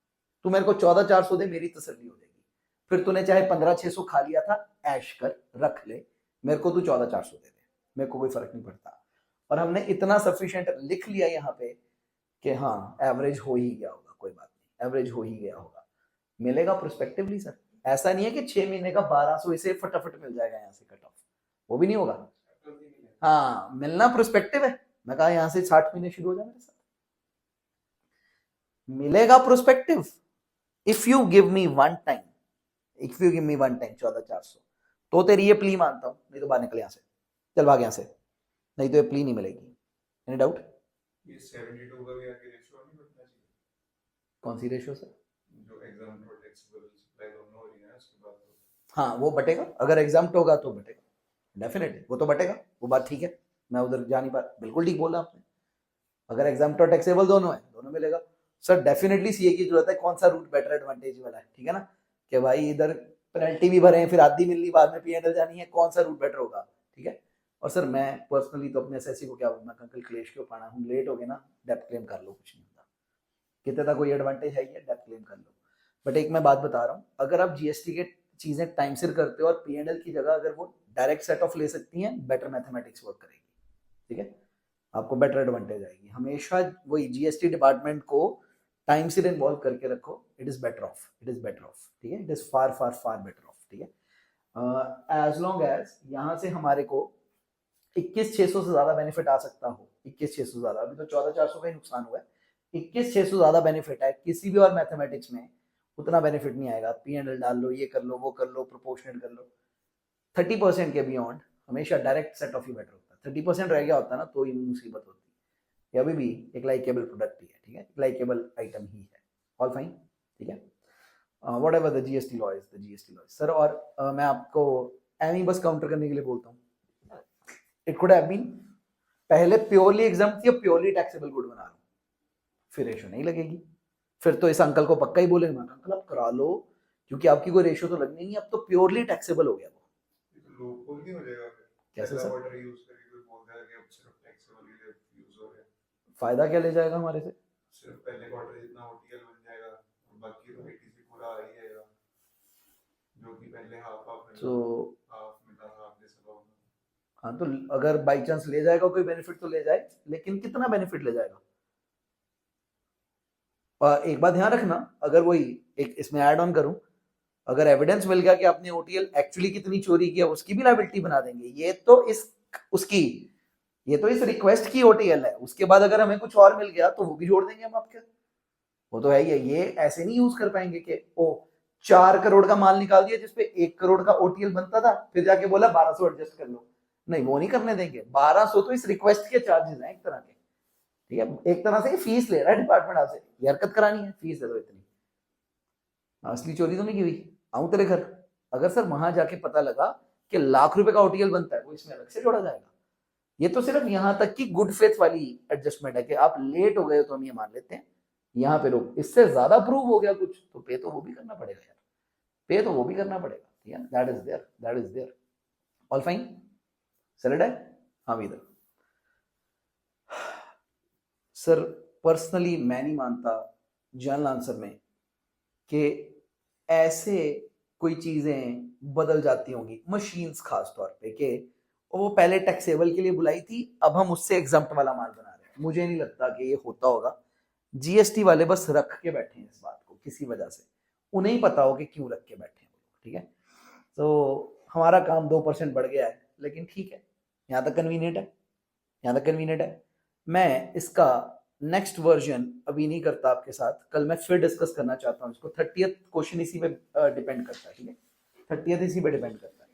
Speaker 1: तू मेरे को 14,400 दे, मेरी तसल्ली हो जाएगी। फिर तूने चाहे 15,600 खा लिया था, ऐश कर रख ले, मेरे को तू 14,400 दे दे, मेरे को कोई फर्क नहीं पड़ता। और हमने इतना सफिशिएंट लिख लिया यहाँ पे कि हाँ एवरेज हो ही गया होगा, कोई बात नहीं, एवरेज हो ही गया होगा, मिलेगा प्रोस्पेक्टिवली सर। ऐसा नहीं है कि 6 महीने का 1200 इसे फटाफट मिल जाएगा यहाँ से कट ऑफ, वो भी नहीं होगा। हाँ मिलना प्रोस्पेक्टिव है, मैं कहा यहाँ से 60 महीने शुरू हो जाए मेरे साथ, मिलेगा prospective. If you give me one time, if you give me one time 14,400, तो तेरी ये प्ली मानता हूं, नहीं तो बाहर निकल यहाँ से, चल भाग यहाँ से, नहीं तो ये प्ली नहीं मिलेगी। Any doubt?
Speaker 2: ये 72 का भी आगे रेशियो नहीं बनता चाहिए?
Speaker 1: कौन सी रेशियो सर?
Speaker 2: जो एग्जाम टैक्सेबल सप्लाई दोनों हो रही है उसके बाद तो
Speaker 1: हाँ वो बटेगा, अगर एग्जाम्प्ट होगा तो बटेगा, डेफिनेटली वो तो बटेगा, वो बात ठीक है, मैं उधर जा नहीं पा, बिल्कुल ठीक बोला आपने। अगर एग्जाम्प्ट और टैक्सेबल दोनों है, दोनों मिलेगा सर। डेफिनेटली सीए की जरूरत है, कौन सा रूट बेटर एडवांटेज वाला है, ठीक है ना, कि भाई इधर पेनल्टी भी भरे, फिर आधी मिलनी, बाद में पीएनएल जानी है, कौन सा रूट बेटर होगा, ठीक है। और सर मैं पर्सनली तो अपने एसएससी को क्या बोलूंगा, अंकल क्लेश क्यों पाना, हम लेट हो गए ना, डेप्थ क्लेम कर लो, कुछ नहीं होता, कितने तक कोई एडवांटेज है, डेप्थ क्लेम कर लो। बट एक मैं बात बता रहा हूँ, अगर आप जीएसटी के चीजें टाइम सिर करते हो और पीएनएल की जगह अगर वो डायरेक्ट सेट ऑफ ले सकती हैं, बेटर मैथमेटिक्स वर्क करेगी, ठीक है, आपको बेटर एडवांटेज आएगी। हमेशा वही जीएसटी डिपार्टमेंट को टाइम से इन्वॉल्व करके रखो, it is better of, it is better of, ठीक है, it is far far far better of, ठीक है। एज लॉन्ग एज यहाँ से हमारे को 21,600 से ज्यादा बेनिफिट आ सकता हो, 21,600 से ज्यादा, अभी तो 14,400 का ही नुकसान हुआ है, 21,600 ज्यादा बेनिफिट है, किसी भी और मैथमेटिक्स में उतना बेनिफिट नहीं आएगा। पीएनएल डाल लो, ये कर लो, वो कर लो, प्रोपोर्शनल कर लो, 30% के बियॉन्ड हमेशा direct set of he better होता है। 30% रह गया होता है ना तो ये मुसीबत होती है। ये अभी भी एक लाइकेबल प्रोडक्ट ही है, ठीक है, एक लाइकेबल आइटम ही है, ऑल फाइन, ठीक है। What ever the GST law is the GST law. Sir और मैं आपको एमी बस काउंटर करने के लिए बोलता हूँ, इट कुड हैव बीन पहले प्योरली एग्जाम्प्ट या प्योरली टैक्सेबल गुड बना लो, फिर रेशियो नहीं लगेगी, फिर तो इस अंकल को पक्का ही बोलेंगे अंकल आप करा लो, क्योंकि आपकी कोई रेशियो तो लगनी नहीं, अब तो प्योरली टैक्सेबल हो गया वो।
Speaker 2: लूपहोल नहीं हो जाएगा?
Speaker 1: कैसे सर?
Speaker 2: ऑर्डर यूज करके कोई बोल देगा कि अब सिर्फ टैक्सेबल ही यूज हो रहा है,
Speaker 1: फायदा क्या ले जाएगा हमारे से?
Speaker 2: सिर्फ पहले क्वार्टर जितना ओटीएल बन जाएगा, बाकी तो आईटीसी पूरा आ ही जाएगा, जो कि पहले हाफ हाफ में
Speaker 1: तो
Speaker 2: हाफ में था, हाफ जैसा होगा।
Speaker 1: हाँ तो अगर बाई चांस ले जाएगा कोई बेनिफिट तो ले जाए, लेकिन कितना बेनिफिट ले जाएगा? एक बात ध्यान रखना, अगर वही एक इसमें ऐड ऑन करूं, अगर एविडेंस मिल गया कि आपने ओटीएल एक्चुअली कितनी चोरी किया, उसकी भी लायबिलिटी बना देंगे। ये तो इस उसकी, ये तो इस रिक्वेस्ट की ओटीएल है, उसके बाद अगर हमें कुछ और मिल गया तो वो भी जोड़ देंगे हम आपके, वो तो है ही है। ये ऐसे नहीं यूज कर पाएंगे कि ओ 4 करोड़ का माल निकाल दिया जिसपे 1 करोड़ का ओटीएल बनता था, फिर जाके बोला 1200 एडजस्ट कर लो। नहीं, वो नहीं करने देंगे। 1200 तो इस रिक्वेस्ट के चार्जेस हैं एक तरह के, ठीक है, एक तरह से फीस ले रहा है डिपार्टमेंट आपसे, ये हरकत करानी है, फीस दे दो इतनी। असली चोरी तो नहीं की हुई, आऊं तेरे घर। अगर सर वहां जाके पता लगा कि लाख रुपए का ओटीएल बनता है, वो इसमें अलग से जोड़ा जाएगा। ये तो सिर्फ यहां तक की गुड फेथ वाली एडजस्टमेंट है कि आप लेट हो गए तो हम ये मान लेते हैं, यहाँ पे रोक। इससे ज्यादा प्रूव हो गया कुछ तो पे तो वो भी करना पड़ेगा यार, पे तो वो भी करना पड़ेगा, ठीक है। That is there, that is there. All fine, सैलड है। हाँ इधर सर, पर्सनली मैं नहीं मानता जनरल आंसर में कि ऐसे कोई चीजें बदल जाती होंगी, मशीन्स खास तौर पे, कि वो पहले टैक्सेबल के लिए बुलाई थी, अब हम उससे एग्जम्प्ट वाला माल बना रहे हैं। मुझे नहीं लगता कि ये होता होगा। जीएसटी वाले बस रख के बैठे हैं इस बात को किसी वजह से, उन्हें ही पता हो कि क्यों रख के बैठे हैं, ठीक है। तो हमारा काम 2% बढ़ गया है, लेकिन ठीक है, यहाँ तक कन्वीनियंट है, यहाँ तक कन्वीनियंट है। मैं इसका नेक्स्ट वर्जन अभी नहीं करता आपके साथ, कल मैं फिर डिस्कस करना चाहता हूँ इसको। 30th क्वेश्चन इसी पे डिपेंड करता है, ठीक है, 30th इसी पे डिपेंड करता है।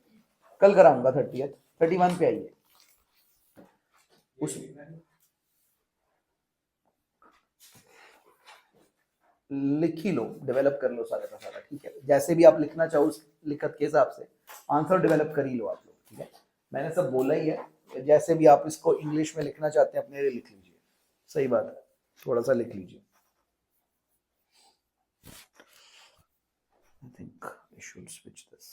Speaker 1: कल कराऊंगा 30th, 31 पे आइए। उस लिख ही लो, डेवलप कर लो सारा का सारा, ठीक है। जैसे भी आप लिखना चाहो उस लिखत के हिसाब से आंसर डेवलप कर ही लो आप लोग, ठीक है। मैंने सब बोला ही है, जैसे भी आप इसको इंग्लिश में लिखना चाहते हैं अपने लिए लिख लीजिए, सही बात है, थोड़ा सा लिख लीजिए। I think I should switch this.